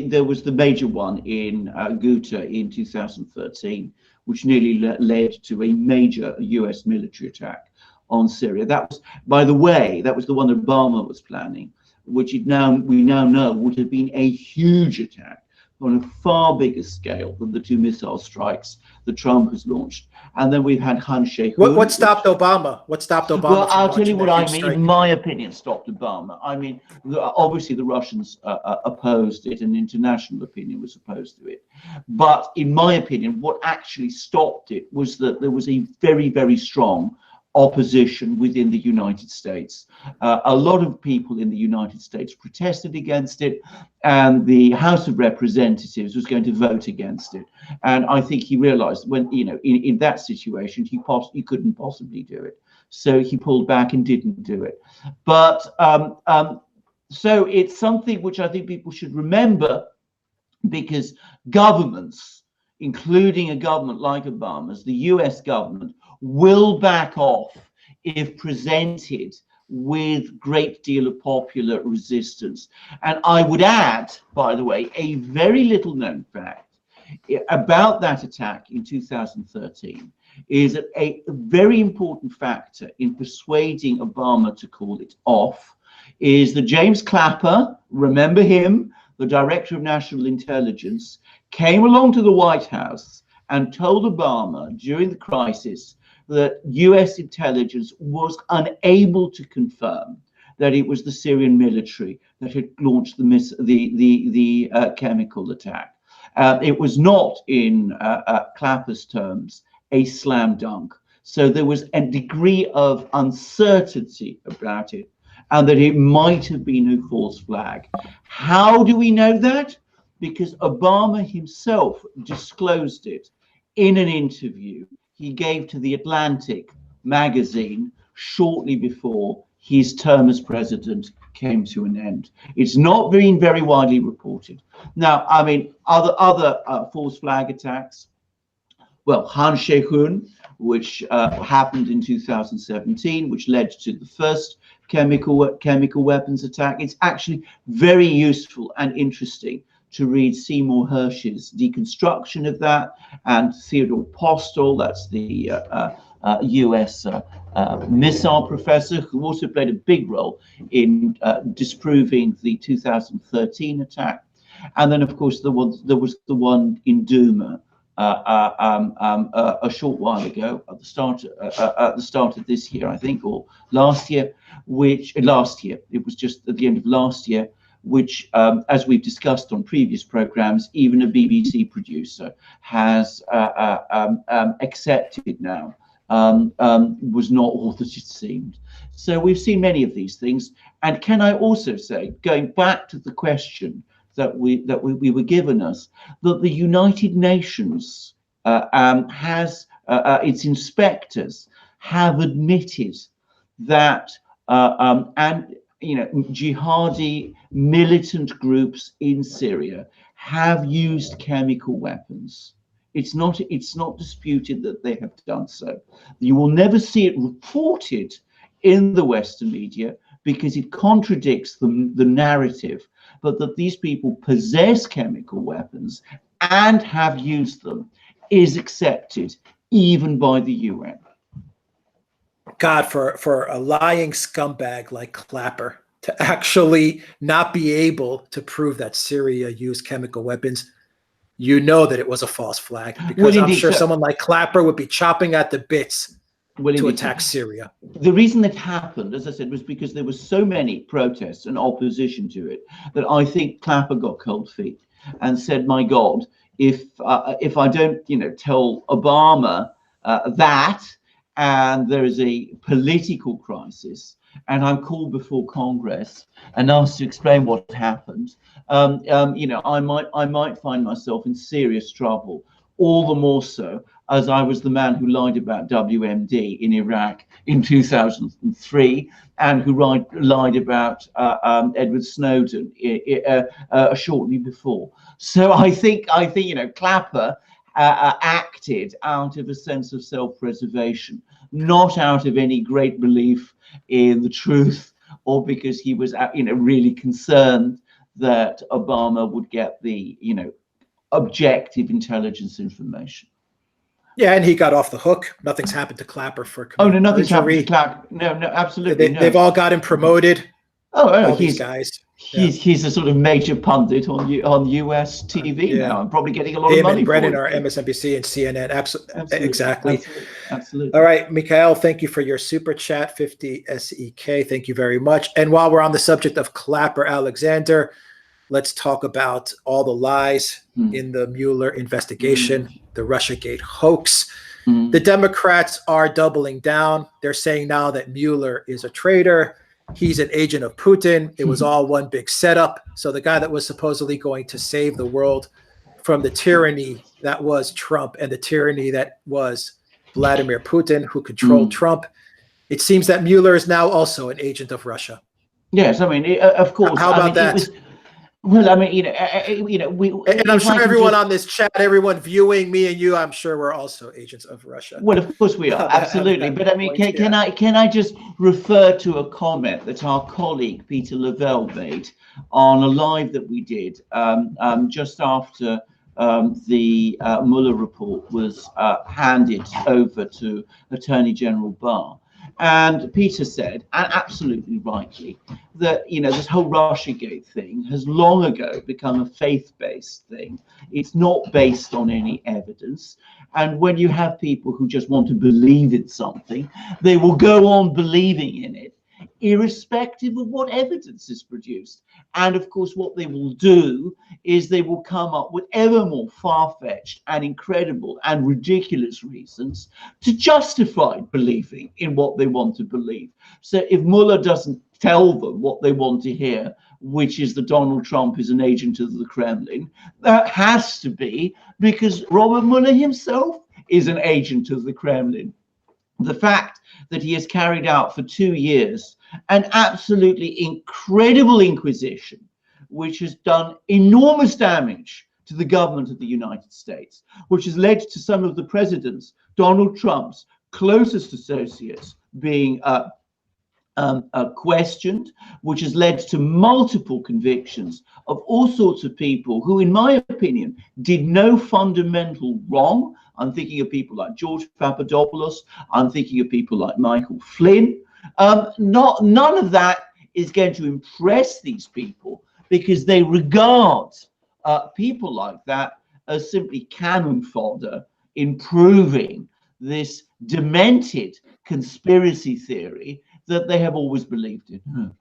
S2: there was the major one in Ghouta in 2013, which nearly led to a major US military attack on Syria. That was, by the way, that was the one that Obama was planning, which we now know would have been a huge attack on a far bigger scale than the 2 missile strikes that Trump has launched. And then we've had Khan Sheikhoun.
S1: What stopped Obama? What stopped Obama?
S2: Well, I'll tell you what I mean. In my opinion, stopped Obama. I mean, obviously the Russians opposed it, and international opinion was opposed to it. But in my opinion, what actually stopped it was that there was a very, very strong opposition within the United States. A lot of people in the United States protested against it, and the House of Representatives was going to vote against it. And I think he realized when, in that situation, he couldn't possibly do it. So he pulled back and didn't do it. But so it's something which I think people should remember, because governments, including a government like Obama's, the US government, will back off if presented with great deal of popular resistance. And I would add, by the way, a very little known fact about that attack in 2013 is that a very important factor in persuading Obama to call it off is that James Clapper, remember him, the director of national intelligence, came along to the White House and told Obama during the crisis that US intelligence was unable to confirm that it was the Syrian military that had launched the chemical attack. It was not, in Clapper's terms, a slam dunk. So there was a degree of uncertainty about it, and that it might have been a false flag. How do we know that? Because Obama himself disclosed it in an interview he gave to The Atlantic magazine shortly before his term as president came to an end. It's not been very widely reported. Now, I mean, other false flag attacks. Well, Han Shehun, which happened in 2017, which led to the first chemical weapons attack. It's actually very useful and interesting to read Seymour Hersh's deconstruction of that, and Theodore Postel, that's the US missile professor, who also played a big role in disproving the 2013 attack. And then, of course, there was the one in Douma a short while ago, at the start of this year, I think, or last year, it was just at the end of last year, which, as we've discussed on previous programs, even a BBC producer has accepted now, was not all that it seemed. So we've seen many of these things. And can I also say, going back to the question that we were given us, that the United Nations has its inspectors have admitted that jihadi militant groups in Syria have used chemical weapons. It's not disputed that they have done so. You will never see it reported in the Western media because it contradicts the narrative, but that these people possess chemical weapons and have used them is accepted even by the UN.
S1: God, for a lying scumbag like Clapper to actually not be able to prove that Syria used chemical weapons, you know that it was a false flag, because I'm sure someone like Clapper would be chopping at the bits to attack Syria.
S2: The reason it happened, as I said, was because there were so many protests and opposition to it that I think Clapper got cold feet and said, "My God, if I don't, tell Obama that, and there is a political crisis, and I'm called before Congress and asked to explain what happened, I might find myself in serious trouble. All the more so as I was the man who lied about WMD in Iraq in 2003, and who lied about Edward Snowden shortly before." So I think Clapper acted out of a sense of self-preservation, not out of any great belief in the truth, or because he was really concerned that Obama would get the objective intelligence information.
S1: Yeah, and he got off the hook. Nothing's happened to Clapper for
S2: nothing's happened to Clapper. No, absolutely.
S1: They've all got him promoted.
S2: All
S1: these guys.
S2: He's a sort of major pundit on US TV now. I'm probably getting a lot of money.
S1: And Brennan are
S2: it.
S1: MSNBC and CNN. Absolutely. Exactly.
S2: Absolutely.
S1: All right, Mikhail, thank you for your super chat, 50 SEK. Thank you very much. And while we're on the subject of Clapper Alexander, let's talk about all the lies in the Mueller investigation, the Russiagate hoax. The Democrats are doubling down. They're saying now that Mueller is a traitor. He's an agent of Putin. It was all one big setup. So the guy that was supposedly going to save the world from the tyranny that was Trump and the tyranny that was Vladimir Putin, who controlled Trump, It seems that Mueller is now also an agent of Russia.
S2: Yes, I mean, of course.
S1: How about that?
S2: Well, I mean,
S1: and I'm sure everyone on this chat, everyone viewing me and you, I'm sure we're also agents of Russia.
S2: Well, of course we are, absolutely. But I mean, can I just refer to a comment that our colleague Peter Lavelle made on a live that we did just after the Mueller report was handed over to Attorney General Barr. And Peter said, and absolutely rightly, that this whole Russiagate thing has long ago become a faith-based thing. It's not based on any evidence. And when you have people who just want to believe in something, they will go on believing in it, irrespective of what evidence is produced. And of course, what they will do is they will come up with ever more far-fetched and incredible and ridiculous reasons to justify believing in what they want to believe. So if Mueller doesn't tell them what they want to hear, which is that Donald Trump is an agent of the Kremlin, that has to be because Robert Mueller himself is an agent of the Kremlin. The fact that he has carried out for 2 years an absolutely incredible inquisition, which has done enormous damage to the government of the United States, which has led to some of the president's, Donald Trump's closest associates being questioned, which has led to multiple convictions of all sorts of people who, in my opinion, did no fundamental wrong. I'm thinking of people like George Papadopoulos. I'm thinking of people like Michael Flynn. None of that is going to impress these people because they regard people like that as simply cannon fodder in proving this demented conspiracy theory that they have always believed in.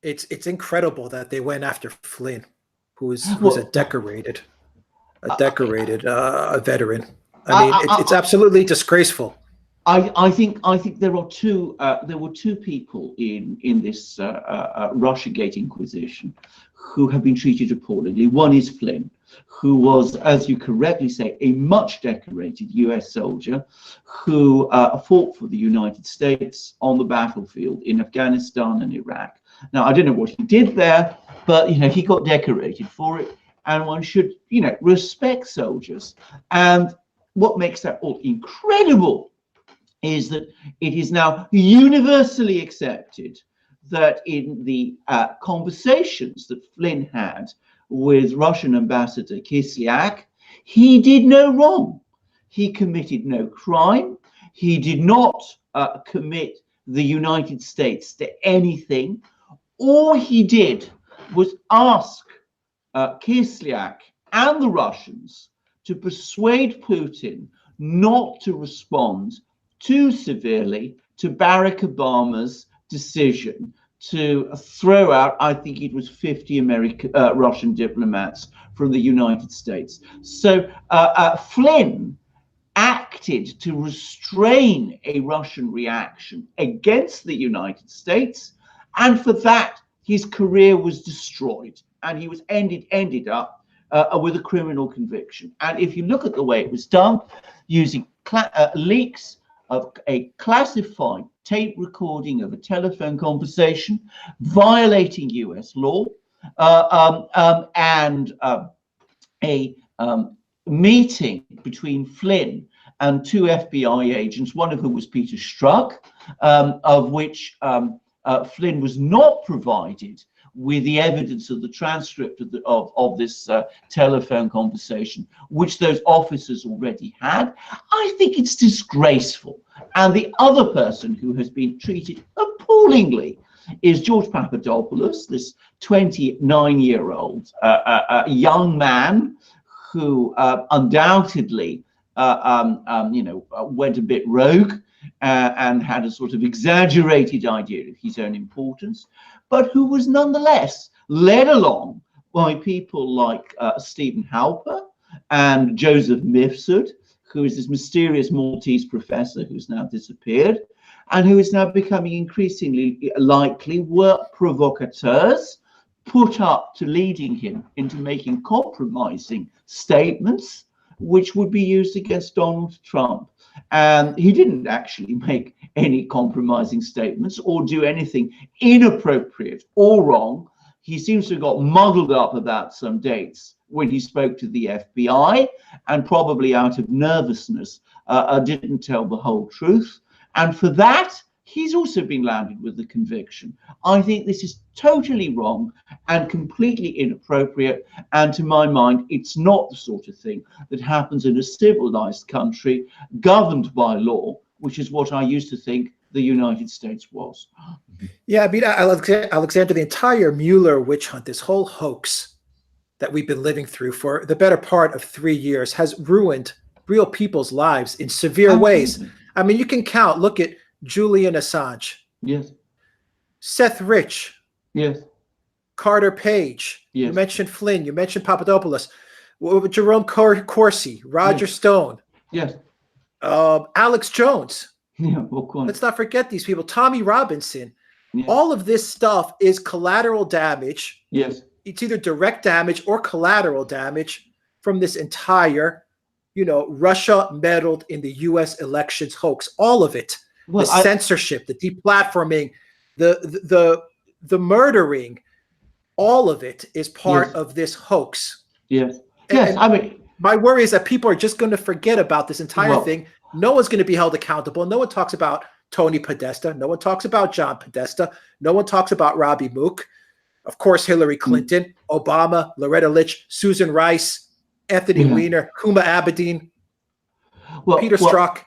S1: It's incredible that they went after Flynn, who's a decorated veteran. I mean, it's absolutely disgraceful.
S2: I think there were two people in this Russiagate inquisition who have been treated appallingly. One is Flynn, who was, as you correctly say, a much decorated US soldier who fought for the United States on the battlefield in Afghanistan and Iraq. Now, I don't know what he did there, but he got decorated for it, and one should respect soldiers. And what makes that all incredible is that it is now universally accepted that in the conversations that Flynn had with Russian Ambassador Kislyak, he did no wrong. He committed no crime. He did not commit the United States to anything. All he did was ask Kislyak and the Russians to persuade Putin not to respond too severely to Barack Obama's decision to throw out, I think it was 50 Russian diplomats from the United States. So Flynn acted to restrain a Russian reaction against the United States, and for that his career was destroyed, and he was ended up with a criminal conviction. And if you look at the way it was done, using leaks of a classified tape recording of a telephone conversation, violating US law, and a meeting between Flynn and 2 FBI agents, one of whom was Peter Strzok, of which Flynn was not provided with the evidence of the transcript of this telephone conversation, which those officers already had. I think it's disgraceful. And the other person who has been treated appallingly is George Papadopoulos, this 29-year-old young man who undoubtedly went a bit rogue and had a sort of exaggerated idea of his own importance, but who was nonetheless led along by people like Stephen Halper and Joseph Mifsud, who is this mysterious Maltese professor who's now disappeared, and who is now becoming increasingly likely work provocateurs put up to leading him into making compromising statements which would be used against Donald Trump. And he didn't actually make any compromising statements or do anything inappropriate or wrong. He seems to have got muddled up about some dates when he spoke to the FBI, and probably out of nervousness didn't tell the whole truth. And for that, he's also been landed with the conviction. I think this is totally wrong and completely inappropriate. And to my mind, it's not the sort of thing that happens in a civilized country governed by law, which is what I used to think the United States was.
S1: Yeah, I mean, Alexander, the entire Mueller witch hunt, this whole hoax that we've been living through for the better part of 3 years, has ruined real people's lives in severe ways. I mean, you can count. Look at Julian Assange.
S2: Yes.
S1: Seth Rich.
S2: Yes.
S1: Carter Page.
S2: Yes.
S1: You mentioned Flynn. You mentioned Papadopoulos. Jerome Corsi. Roger Stone.
S2: Yes.
S1: Alex Jones.
S2: Yeah, well,
S1: let's not forget these people. Tommy Robinson.
S2: Yes.
S1: All of this stuff is collateral damage.
S2: Yes.
S1: It's either direct damage or collateral damage from this entire, Russia meddled in the U.S. elections hoax. All of it. Well, the censorship, the deplatforming, the murdering, all of it is part of this hoax.
S2: Yes. Yes.
S1: I mean, my worry is that people are just going to forget about this entire thing. No one's going to be held accountable. No one talks about Tony Podesta. No one talks about John Podesta. No one talks about Robbie Mook. Of course, Hillary Clinton, Obama, Loretta Lynch, Susan Rice, Anthony Weiner, Huma Abedin, Peter Strzok.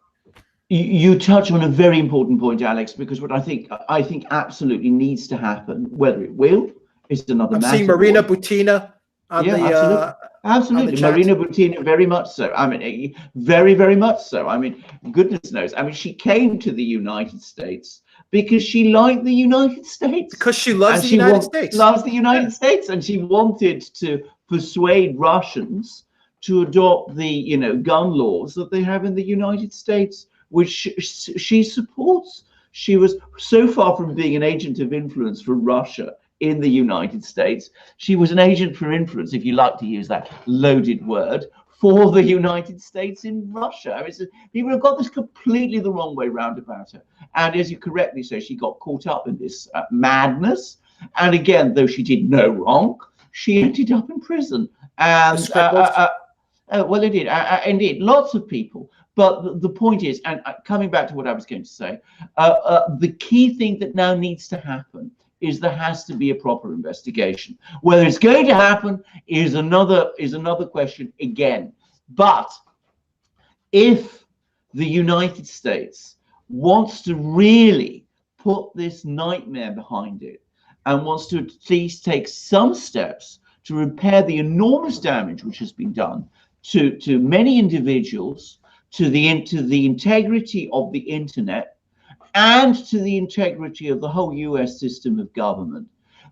S2: You touch on a very important point, Alex, because what I think absolutely needs to happen, whether it will, is another matter.
S1: I'm seeing Marina Butina on
S2: absolutely. Marina Butina, very much so. I mean, very, very much so. I mean, goodness knows. I mean, she came to the United States because she liked the United States.
S1: Because she loves the United States.
S2: Loves the United States, and she wanted to persuade Russians to adopt the, gun laws that they have in the United States, which she supports. She was so far from being an agent of influence for Russia in the United States. She was an agent for influence, if you like to use that loaded word, for the United States in Russia. I mean, people have got this completely the wrong way round about her. And as you correctly say, she got caught up in this madness. And again, though she did no wrong, she ended up in prison. And well, indeed, lots of people. But the point is, and coming back to what I was going to say, the key thing that now needs to happen is there has to be a proper investigation. Whether it's going to happen is another question again. But if the United States wants to really put this nightmare behind it and wants to at least take some steps to repair the enormous damage which has been done to many individuals, to the integrity of the internet, and to the integrity of the whole US system of government,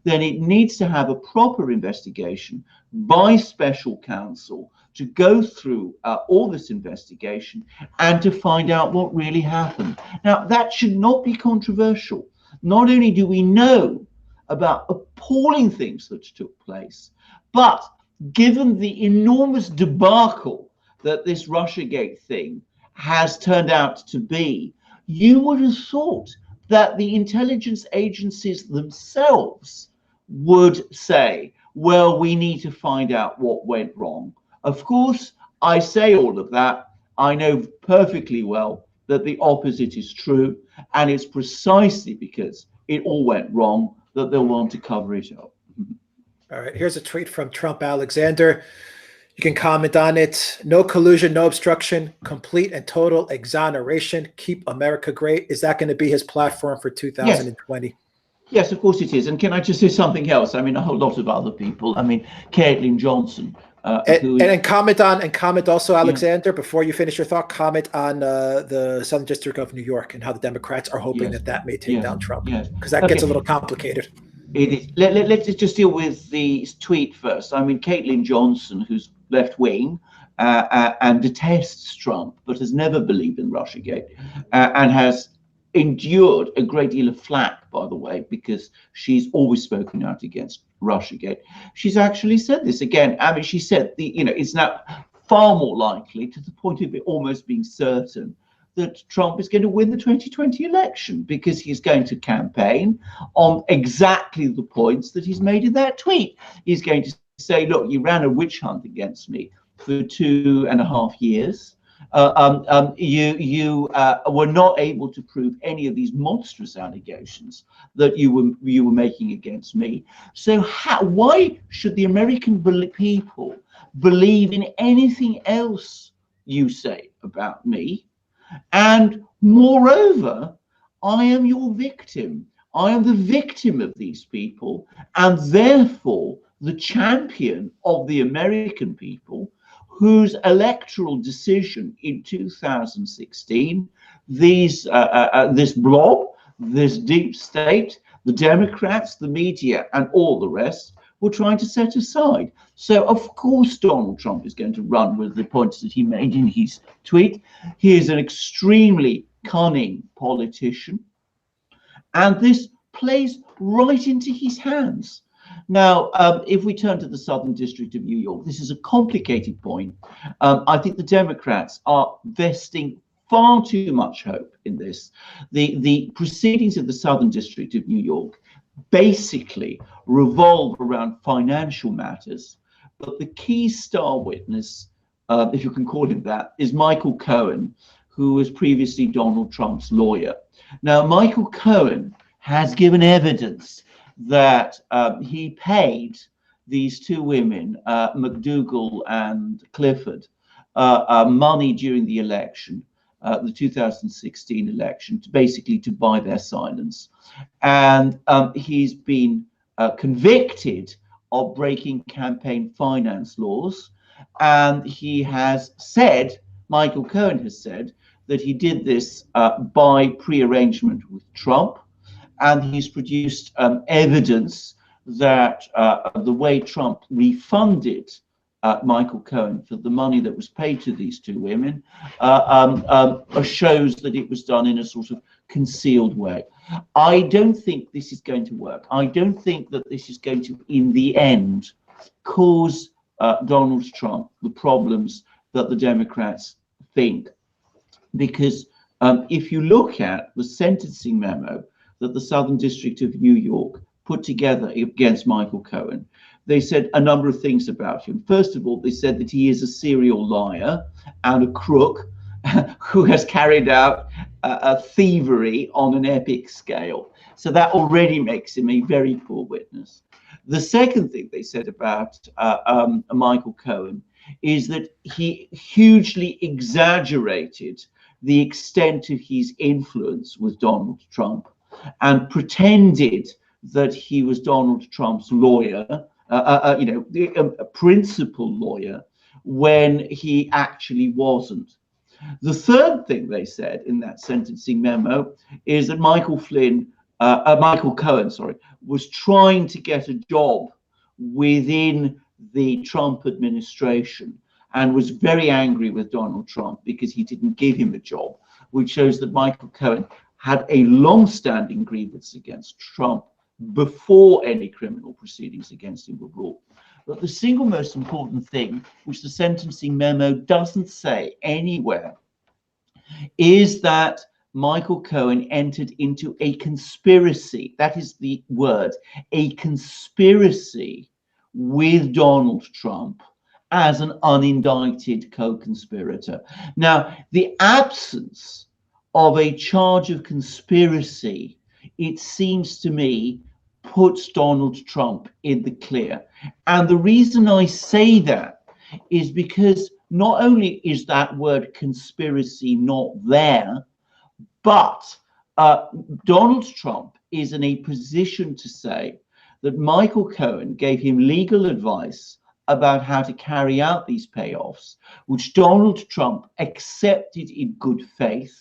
S2: then it needs to have a proper investigation by special counsel to go through all this investigation and to find out what really happened. Now, that should not be controversial. Not only do we know about appalling things that took place, but given the enormous debacle that this Russiagate thing has turned out to be, you would have thought that the intelligence agencies themselves would say, well, we need to find out what went wrong. Of course, I say all of that. I know perfectly well that the opposite is true, and it's precisely because it all went wrong that they'll want to cover it up.
S1: All right, here's a tweet from Trump Alexander. You can comment on it. No collusion, no obstruction, complete and total exoneration. Keep America great. Is that going to be his platform for 2020?
S2: Yes, of course it is. And can I just say something else? I mean, a whole lot of other people. I mean, Caitlin Johnson.
S1: And comment also, Alexander, before you finish your thought, comment on the Southern District of New York and how the Democrats are hoping that may take down Trump. Because that gets a little complicated.
S2: It is. Let's just deal with the tweet first. I mean, Caitlin Johnson, who's left-wing and detests Trump, but has never believed in Russiagate and has endured a great deal of flack, by the way, because she's always spoken out against Russiagate. She's actually said this again. I mean, she said it's now far more likely, to the point of it almost being certain, that Trump is going to win the 2020 election, because he's going to campaign on exactly the points that he's made in that tweet. He's going to say, look, you ran a witch hunt against me for 2.5 years. You were not able to prove any of these monstrous allegations that you were making against me. So why should the American people believe in anything else you say about me? And moreover, I am your victim. I am the victim of these people, and therefore the champion of the American people, whose electoral decision in 2016, this blob, this deep state, the Democrats, the media, and all the rest were trying to set aside. So of course Donald Trump is going to run with the points that he made in his tweet. He is an extremely cunning politician, and this plays right into his hands. Now, if we turn to the Southern District of New York, this is a complicated point. I think the Democrats are vesting far too much hope in this. The proceedings of the Southern District of New York basically revolve around financial matters, but the key star witness, if you can call him that, is Michael Cohen, who was previously Donald Trump's lawyer. Now, Michael Cohen has given evidence that he paid these two women, McDougal and Clifford, money during the election, the 2016 election, to buy their silence. And he's been convicted of breaking campaign finance laws. And he has said, Michael Cohen has said, that he did this by pre-arrangement with Trump. And he's produced evidence that the way Trump refunded Michael Cohen for the money that was paid to these two women shows that it was done in a sort of concealed way. I don't think this is going to work. I don't think that this is going to, in the end, cause Donald Trump the problems that the Democrats think. Because if you look at the sentencing memo that the Southern District of New York put together against Michael Cohen, they said a number of things about him. First of all, they said that he is a serial liar and a crook who has carried out a thievery on an epic scale. So that already makes him a very poor witness. The second thing they said about Michael Cohen is that he hugely exaggerated the extent of his influence with Donald Trump and pretended that he was Donald Trump's lawyer, a principal lawyer, when he actually wasn't. The third thing they said in that sentencing memo is that Michael Cohen, was trying to get a job within the Trump administration and was very angry with Donald Trump because he didn't give him a job, which shows that Michael Cohen had a long-standing grievance against Trump before any criminal proceedings against him were brought. But the single most important thing, which the sentencing memo doesn't say anywhere, is that Michael Cohen entered into a conspiracy, that is the word, a conspiracy with Donald Trump as an unindicted co-conspirator. Now, the absence of a charge of conspiracy, it seems to me, puts Donald Trump in the clear. And the reason I say that is because not only is that word conspiracy not there, but Donald Trump is in a position to say that Michael Cohen gave him legal advice about how to carry out these payoffs, which Donald Trump accepted in good faith,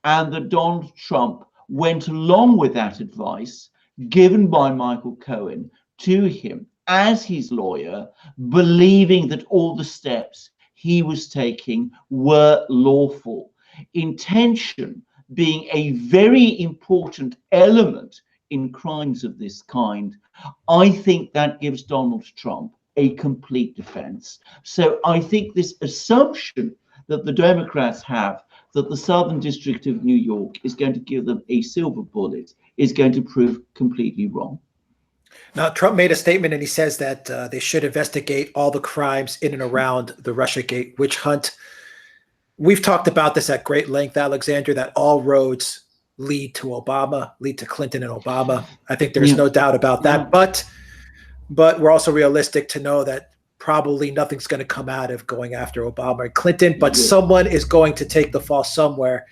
S2: and that Donald Trump went along with that advice given by Michael Cohen to him as his lawyer, believing that all the steps he was taking were lawful. Intention being a very important element in crimes of this kind, I think that gives Donald Trump a complete defense. So I think this assumption that the Democrats have that the Southern District of New York is going to give them a silver bullet is going to prove completely wrong.
S1: Now, Trump made a statement and he says that they should investigate all the crimes in and around the Russiagate witch hunt. We've talked about this at great length, Alexander, that all roads lead to Obama, lead to Clinton and Obama. I think there's no doubt about that. But we're also realistic to know that probably nothing's going to come out of going after Obama and Clinton, but someone is going to take the fall somewhere.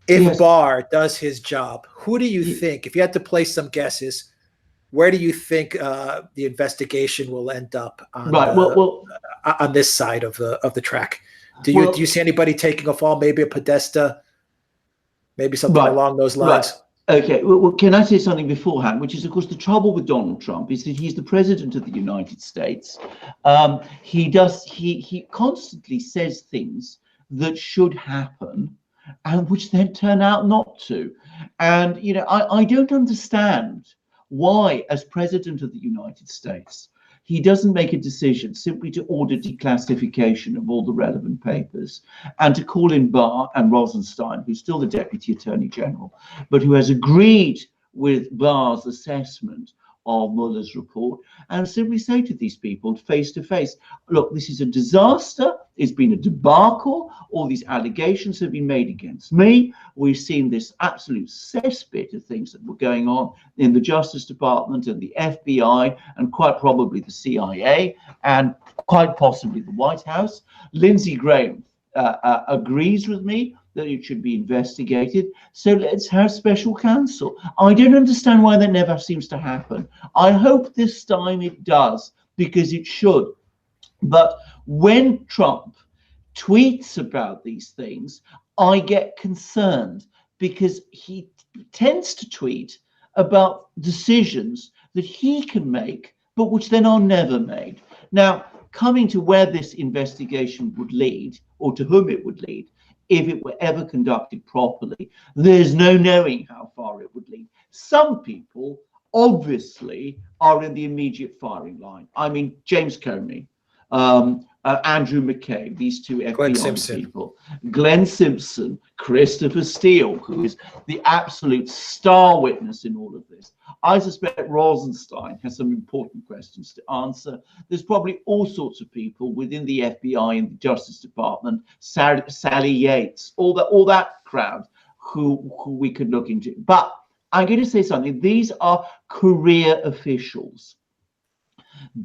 S1: If Barr does his job, who do you think, if you had to place some guesses, where do you think the investigation will end up on, on this side of the track? Do you see anybody taking a fall? Maybe a Podesta, maybe something along those lines.
S2: Okay. Well, can I say something beforehand? Which is, of course, the trouble with Donald Trump is that he's the president of the United States. He constantly says things that should happen, and which then turn out not to. And I don't understand why, as president of the United States, he doesn't make a decision simply to order declassification of all the relevant papers and to call in Barr and Rosenstein, who's still the Deputy Attorney General, but who has agreed with Barr's assessment of Mueller's report, and simply say to these people face to face, look, this is a disaster. It's been a debacle. All these allegations have been made against me. We've seen this absolute cesspit of things that were going on in the Justice Department and the FBI and quite probably the CIA and quite possibly the White House. Lindsey Graham agrees with me that it should be investigated. So let's have special counsel. I don't understand why that never seems to happen. I hope this time it does, because it should. But when Trump tweets about these things, I get concerned, because he tends to tweet about decisions that he can make, but which then are never made. Now, coming to where this investigation would lead, or to whom it would lead, if it were ever conducted properly, there's no knowing how far it would lead. Some people obviously are in the immediate firing line. I mean, James Comey, Andrew McCabe, these two FBI people, Glenn Simpson, Christopher Steele, who is the absolute star witness in all of this. I suspect Rosenstein has some important questions to answer. There's probably all sorts of people within the FBI and the Justice Department, Sally Yates, all that crowd who we could look into. But I'm going to say something. These are career officials.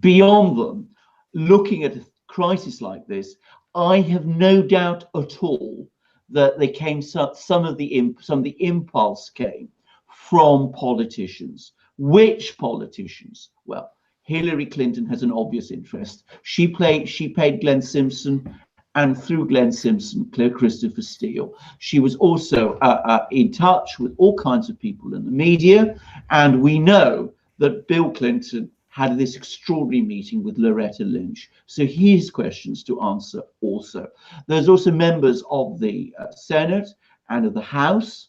S2: Beyond them, looking at a crisis like this, I have no doubt at all that they came. Some of the impulse came from politicians. Which politicians? Well, Hillary Clinton has an obvious interest. She paid Glenn Simpson, and through Glenn Simpson, Christopher Steele. She was also in touch with all kinds of people in the media, and we know that Bill Clinton had this extraordinary meeting with Loretta Lynch. So he has questions to answer also. There's also members of the Senate and of the House,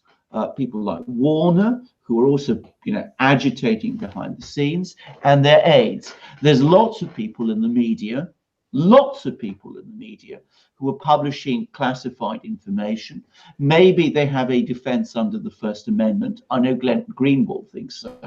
S2: people like Warner, who are also, agitating behind the scenes, and their aides. There's lots of people in the media, who are publishing classified information. Maybe they have a defense under the First Amendment. I know Glenn Greenwald thinks so,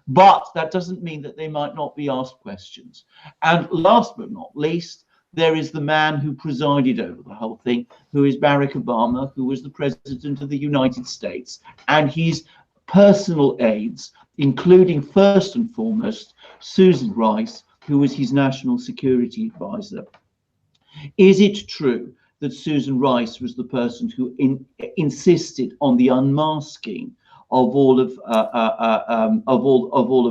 S2: but that doesn't mean that they might not be asked questions. And last but not least, there is the man who presided over the whole thing, who is Barack Obama, who was the president of the United States, and his personal aides, including first and foremost Susan Rice, who was his national security advisor. Is it true that Susan Rice was the person who insisted on the unmasking of all of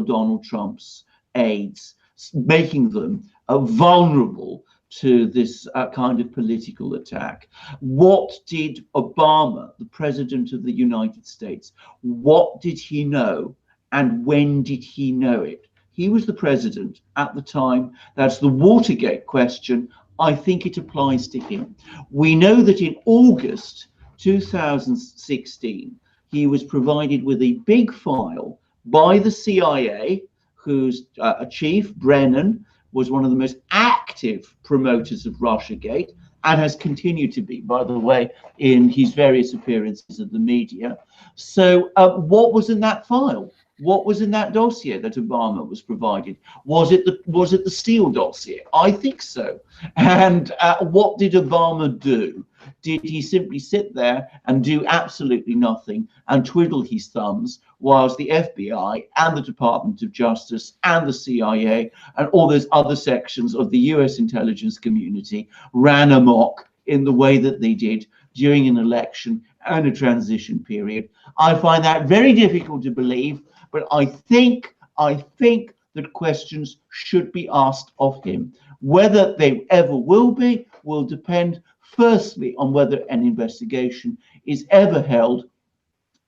S2: Donald Trump's aides, making them vulnerable to this kind of political attack? What did Obama, the president of the United States, what did he know, and when did he know it? He was the president at the time. That's the Watergate question. I think it applies to him. We know that in August 2016, he was provided with a big file by the CIA, whose chief, Brennan, was one of the most active promoters of Russiagate, and has continued to be, by the way, in his various appearances at the media. So what was in that file? What was in that dossier that Obama was provided? Was it the Steele dossier? I think so. And what did Obama do? Did he simply sit there and do absolutely nothing and twiddle his thumbs whilst the FBI and the Department of Justice and the CIA and all those other sections of the US intelligence community ran amok in the way that they did during an election and a transition period? I find that very difficult to believe, but I think that questions should be asked of him. Whether they ever will be will depend firstly on whether an investigation is ever held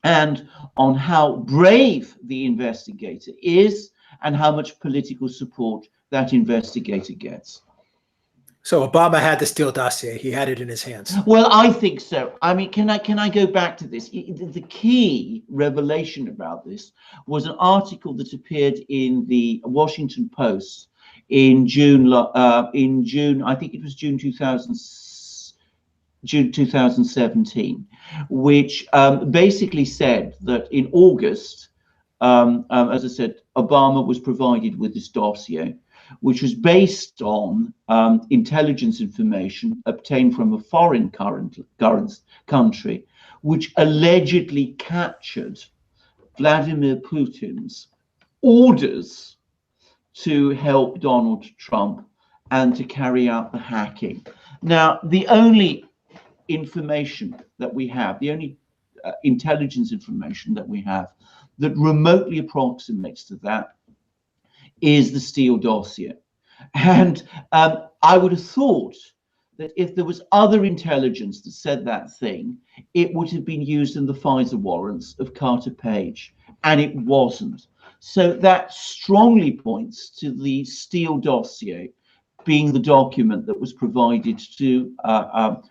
S2: and on how brave the investigator is and how much political support that investigator gets.
S1: So Obama had the Steele dossier. He had it in his hands.
S2: Well, I think so. I mean, can I go back to this? The key revelation about this was an article that appeared in the Washington Post in June. I think it was June 2017, which basically said that in August, as I said, Obama was provided with this dossier, which was based on intelligence information obtained from a foreign country, which allegedly captured Vladimir Putin's orders to help Donald Trump and to carry out the hacking. Now, the only information that we have, the only intelligence information that we have that remotely approximates to that is the Steele dossier. And I would have thought that if there was other intelligence that said that thing, it would have been used in the FISA warrants of Carter Page, and it wasn't. So that strongly points to the Steele dossier being the document that was provided to,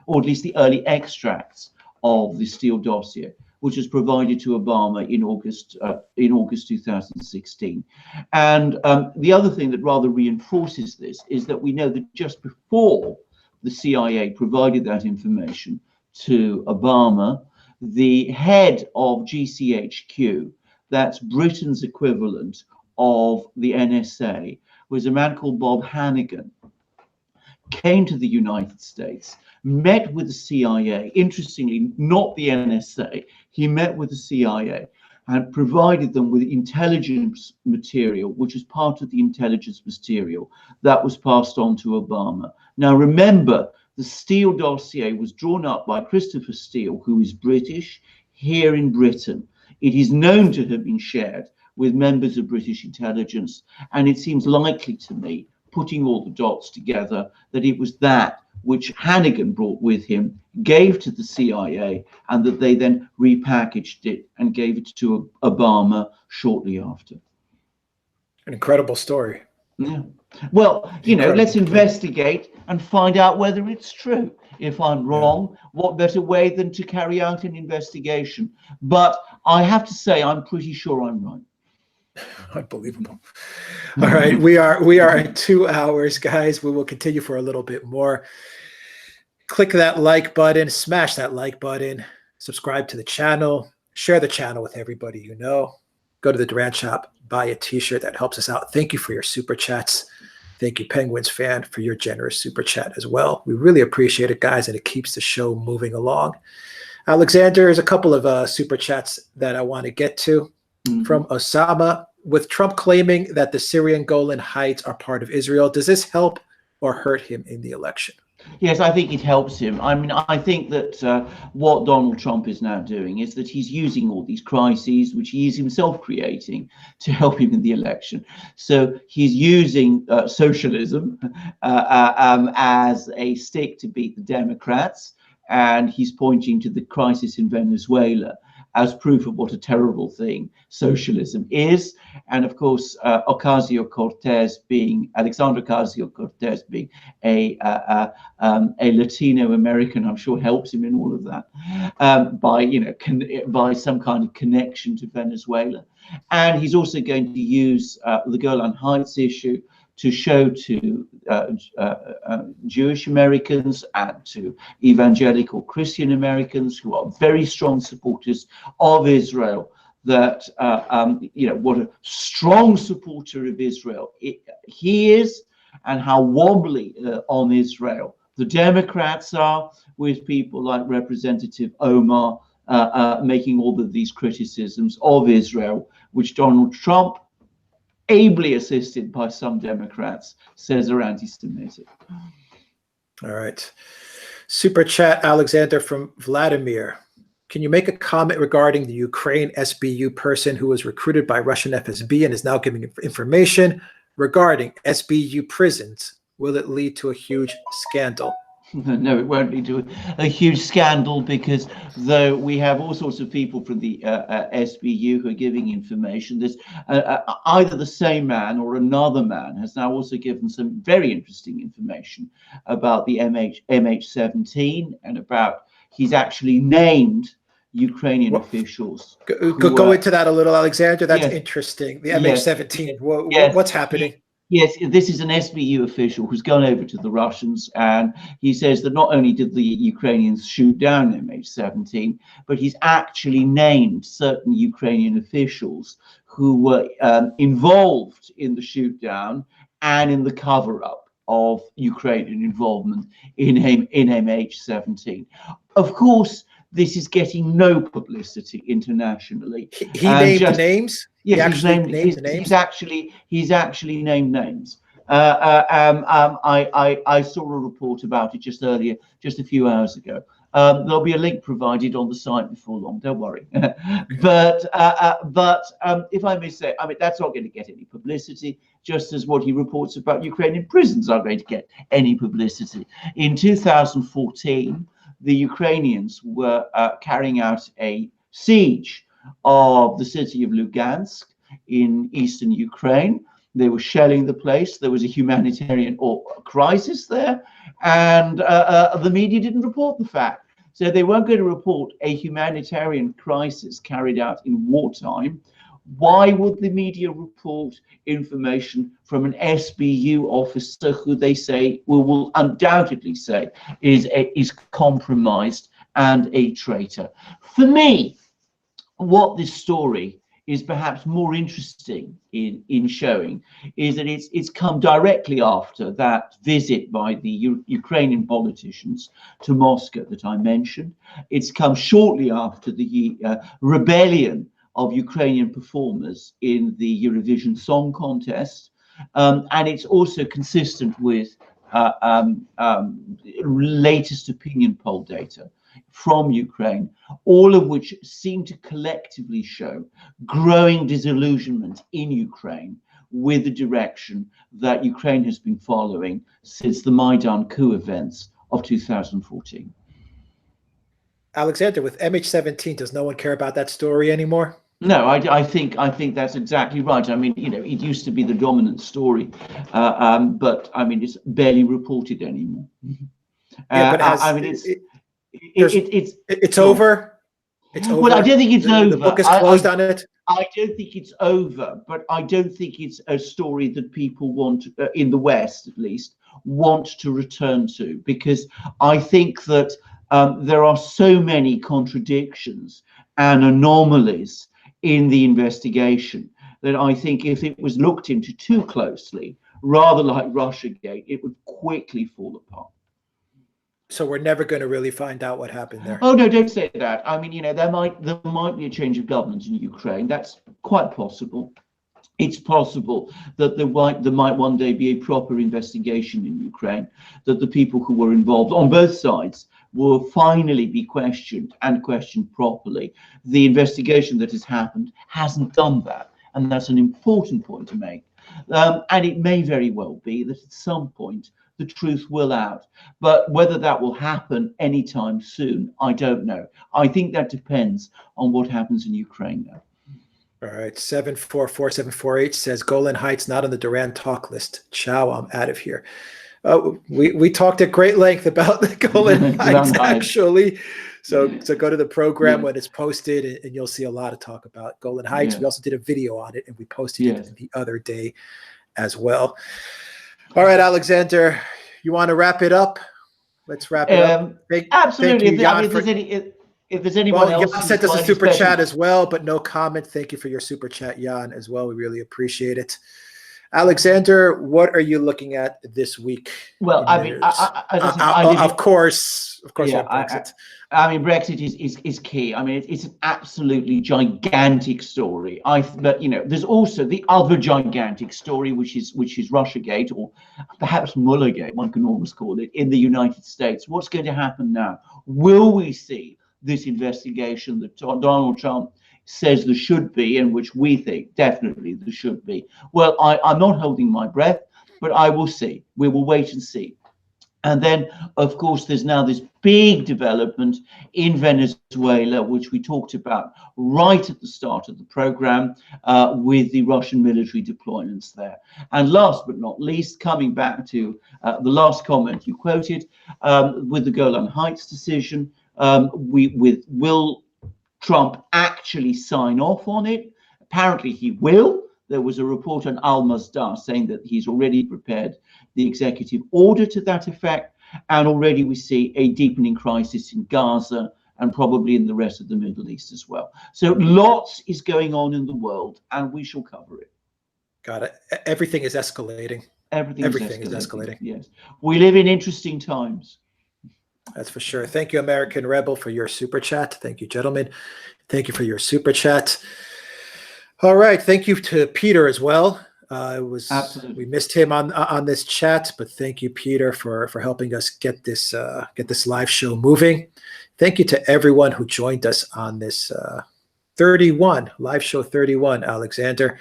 S2: or at least the early extracts of the Steele dossier, which was provided to Obama in August 2016. And the other thing that rather reinforces this is that we know that just before the CIA provided that information to Obama, the head of GCHQ, that's Britain's equivalent of the NSA, was a man called Bob Hannigan, came to the United States, met with the CIA, interestingly, not the NSA. He met with the CIA and provided them with intelligence material, which is part of the intelligence material that was passed on to Obama. Now, remember, the Steele dossier was drawn up by Christopher Steele, who is British, here in Britain. It is known to have been shared with members of British intelligence, and it seems likely to me, putting all the dots together, that it was that which Hannigan brought with him, gave to the CIA, and that they then repackaged it and gave it to Obama shortly after.
S1: An incredible story.
S2: Yeah. Well, you know, let's investigate and find out whether it's true. If I'm wrong, what better way than to carry out an investigation? But I have to say, I'm pretty sure I'm right.
S1: Unbelievable. All right, we are at 2 hours, guys. We will continue for a little bit more. Click that like button, smash that like button, subscribe to the channel, share the channel with everybody you know. Go to the Duran shop, buy a t-shirt. That helps us out. Thank you for your super chats. Thank you, Penguins fan, for your generous super chat as well. We really appreciate it, guys, and it keeps the show moving along. Alexander, there's a couple of super chats that I want to get to. From Osama. With Trump claiming that the Syrian Golan Heights are part of Israel, does this help or hurt him in the election?
S2: Yes, I think it helps him. I mean, I think that what Donald Trump is now doing is that he's using all these crises, which he is himself creating, to help him in the election. So he's using socialism as a stick to beat the Democrats, and he's pointing to the crisis in Venezuela as proof of what a terrible thing socialism is. And of course, Alexandra Ocasio-Cortez being a Latino American, I'm sure helps him in all of that, by some kind of connection to Venezuela. And he's also going to use the Golan Heights issue to show to Jewish Americans and to evangelical Christian Americans who are very strong supporters of Israel that, what a strong supporter of Israel he is, and how wobbly on Israel the Democrats are, with people like Representative Omar making all of these criticisms of Israel, which Donald Trump, ably assisted by some Democrats, says are anti-Semitic.
S1: All right. Super chat, Alexander from Vladimir. Can you make a comment regarding the Ukraine SBU person who was recruited by Russian FSB and is now giving information regarding SBU prisons? Will it lead to a huge scandal?
S2: No, it won't lead to a huge scandal, because though we have all sorts of people from the SBU who are giving information, there's either the same man or another man has now also given some very interesting information about the MH17 and about, he's actually named Ukrainian officials.
S1: Go into that a little, Alexander. That's interesting. The MH17. What's happening?
S2: Yes, this is an SBU official who's gone over to the Russians, and he says that not only did the Ukrainians shoot down MH17, but he's actually named certain Ukrainian officials who were involved in the shoot down and in the cover-up of Ukrainian involvement in MH17. Of course, this is getting no publicity internationally.
S1: He named names?
S2: Yes, he's actually named names. I saw a report about it just a few hours ago. There'll be a link provided on the site before long, don't worry. But if I may say, I mean, that's not going to get any publicity, just as what he reports about Ukrainian prisons are going to get any publicity. In 2014, the Ukrainians were carrying out a siege of the city of Lugansk in eastern Ukraine. They were shelling the place. There was a humanitarian crisis there, and the media didn't report the fact. So they weren't going to report a humanitarian crisis carried out in wartime. Why would the media report information from an SBU officer who they say will undoubtedly say is compromised and a traitor? For me, what this story is perhaps more interesting in showing is that it's come directly after that visit by the Ukrainian politicians to Moscow that I mentioned. It's come shortly after the rebellion of Ukrainian performers in the Eurovision Song Contest, and it's also consistent with latest opinion poll data from Ukraine, all of which seem to collectively show growing disillusionment in Ukraine with the direction that Ukraine has been following since the Maidan coup events of 2014.
S1: Alexander, with MH17, does no one care about that story anymore?
S2: No, I think that's exactly right. I mean, it used to be the dominant story, but I mean, it's barely reported anymore.
S1: Yeah, but it's over. It's over.
S2: Well, I don't think it's over.
S1: The book is closed on it.
S2: I don't think it's over, but I don't think it's a story that people want, in the West at least, want to return to, because I think that there are so many contradictions and anomalies in the investigation that I think if it was looked into too closely, rather like Russiagate, it would quickly fall apart.
S1: So we're never going to really find out what happened there.
S2: Oh no, don't say that. I mean, there might be a change of government in Ukraine. That's quite possible. It's possible that there might one day be a proper investigation in Ukraine, that the people who were involved on both sides will finally be questioned, and questioned properly. The investigation that has happened hasn't done that, and that's an important point to make. And it may very well be that at some point the truth will out, but whether that will happen anytime soon, I don't know. I think that depends on what happens in Ukraine now.
S1: All right, 744748 says Golan Heights not on the Duran talk list. Ciao, I'm out of here. We talked at great length about the Golan Heights, actually. So go to the program when it's posted, and you'll see a lot of talk about Golan Heights. We also did a video on it, and we posted it the other day as well. All right, Alexander, you want to wrap it up? Let's wrap it up.
S2: Absolutely.
S1: Thank you, Jan,
S2: if there's anyone else,
S1: Jan sent us a super chat as well, but no comment. Thank you for your super chat, Jan, as well. We really appreciate it. Alexander, what are you looking at this week?
S2: Well, I mean,
S1: of course,
S2: yeah,
S1: Brexit.
S2: I mean, Brexit is key. I mean, it's an absolutely gigantic story. But you know, there's also the other gigantic story, which is Russiagate, or perhaps Muellergate, one can almost call it, in the United States. What's going to happen now? Will we see this investigation that Donald Trump says there should be, and which we think definitely there should be? Well, I'm not holding my breath, but I will see. We will wait and see. And then, of course, there's now this big development in Venezuela, which we talked about right at the start of the program, with the Russian military deployments there. And last but not least, coming back to the last comment you quoted, with the Golan Heights decision, will Trump actually sign off on it? Apparently he will. There was a report on Al-Masdar saying that he's already prepared the executive order to that effect, and already we see a deepening crisis in Gaza and probably in the rest of the Middle East as well. So lots is going on in the world, and we shall cover it.
S1: Got it. Everything is escalating.
S2: Everything is
S1: escalating.
S2: Yes. We live in interesting times.
S1: That's for sure. Thank you, American Rebel, for your super chat. Thank you, gentlemen. Thank you for your super chat. All right. Thank you to Peter as well. We missed him on this chat, but thank you, Peter, for helping us get this live show moving. Thank you to everyone who joined us on this 31 live show 31, Alexander.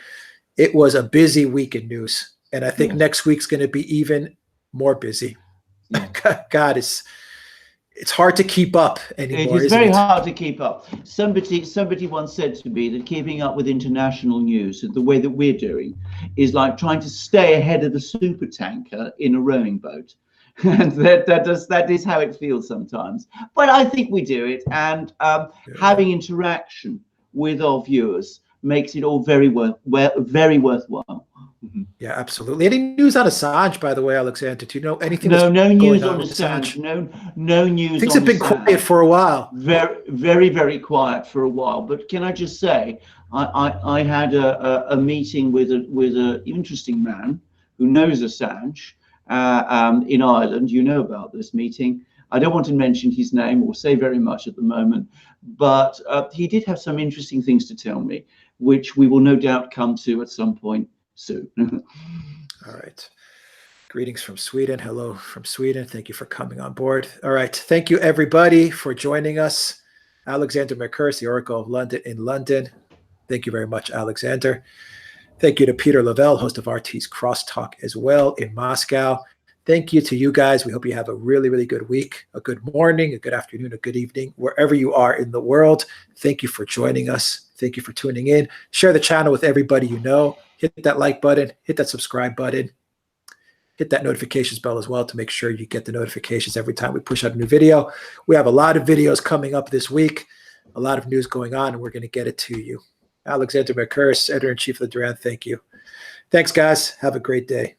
S1: It was a busy week in news, and I think next week's going to be even more busy. Yeah. God, it's hard to keep up anymore.
S2: It is very hard to keep up. Somebody once said to me that keeping up with international news, the way that we're doing, is like trying to stay ahead of the super tanker in a rowing boat. And that is how it feels sometimes. But I think we do it, and having interaction with our viewers makes it all very worthwhile.
S1: Mm-hmm. Yeah, absolutely. Any news on Assange, by the way, Alexander? Do you know anything?
S2: No news on Assange. No news.
S1: Things have been quiet for a while.
S2: Very quiet for a while. But can I just say, I had a meeting with an interesting man who knows Assange in Ireland. You know about this meeting. I don't want to mention his name or say very much at the moment, but he did have some interesting things to tell me, which we will no doubt come to at some point soon.
S1: All right. Greetings from Sweden. Hello from Sweden. Thank you for coming on board. All right. Thank you, everybody, for joining us. Alexander Mercouris, the Oracle of London in London. Thank you very much, Alexander. Thank you to Peter Lavelle, host of RT's Crosstalk as well in Moscow. Thank you to you guys. We hope you have a really good week, a good morning, a good afternoon, a good evening, wherever you are in the world. Thank you for joining us. Thank you for tuning in. Share the channel with everybody you know. Hit that like button, hit that subscribe button, hit that notifications bell as well to make sure you get the notifications every time we push out a new video. We have a lot of videos coming up this week, a lot of news going on, and we're going to get it to you. Alexander Mercouris, Editor-in-Chief of the Duran, thank you. Thanks, guys. Have a great day.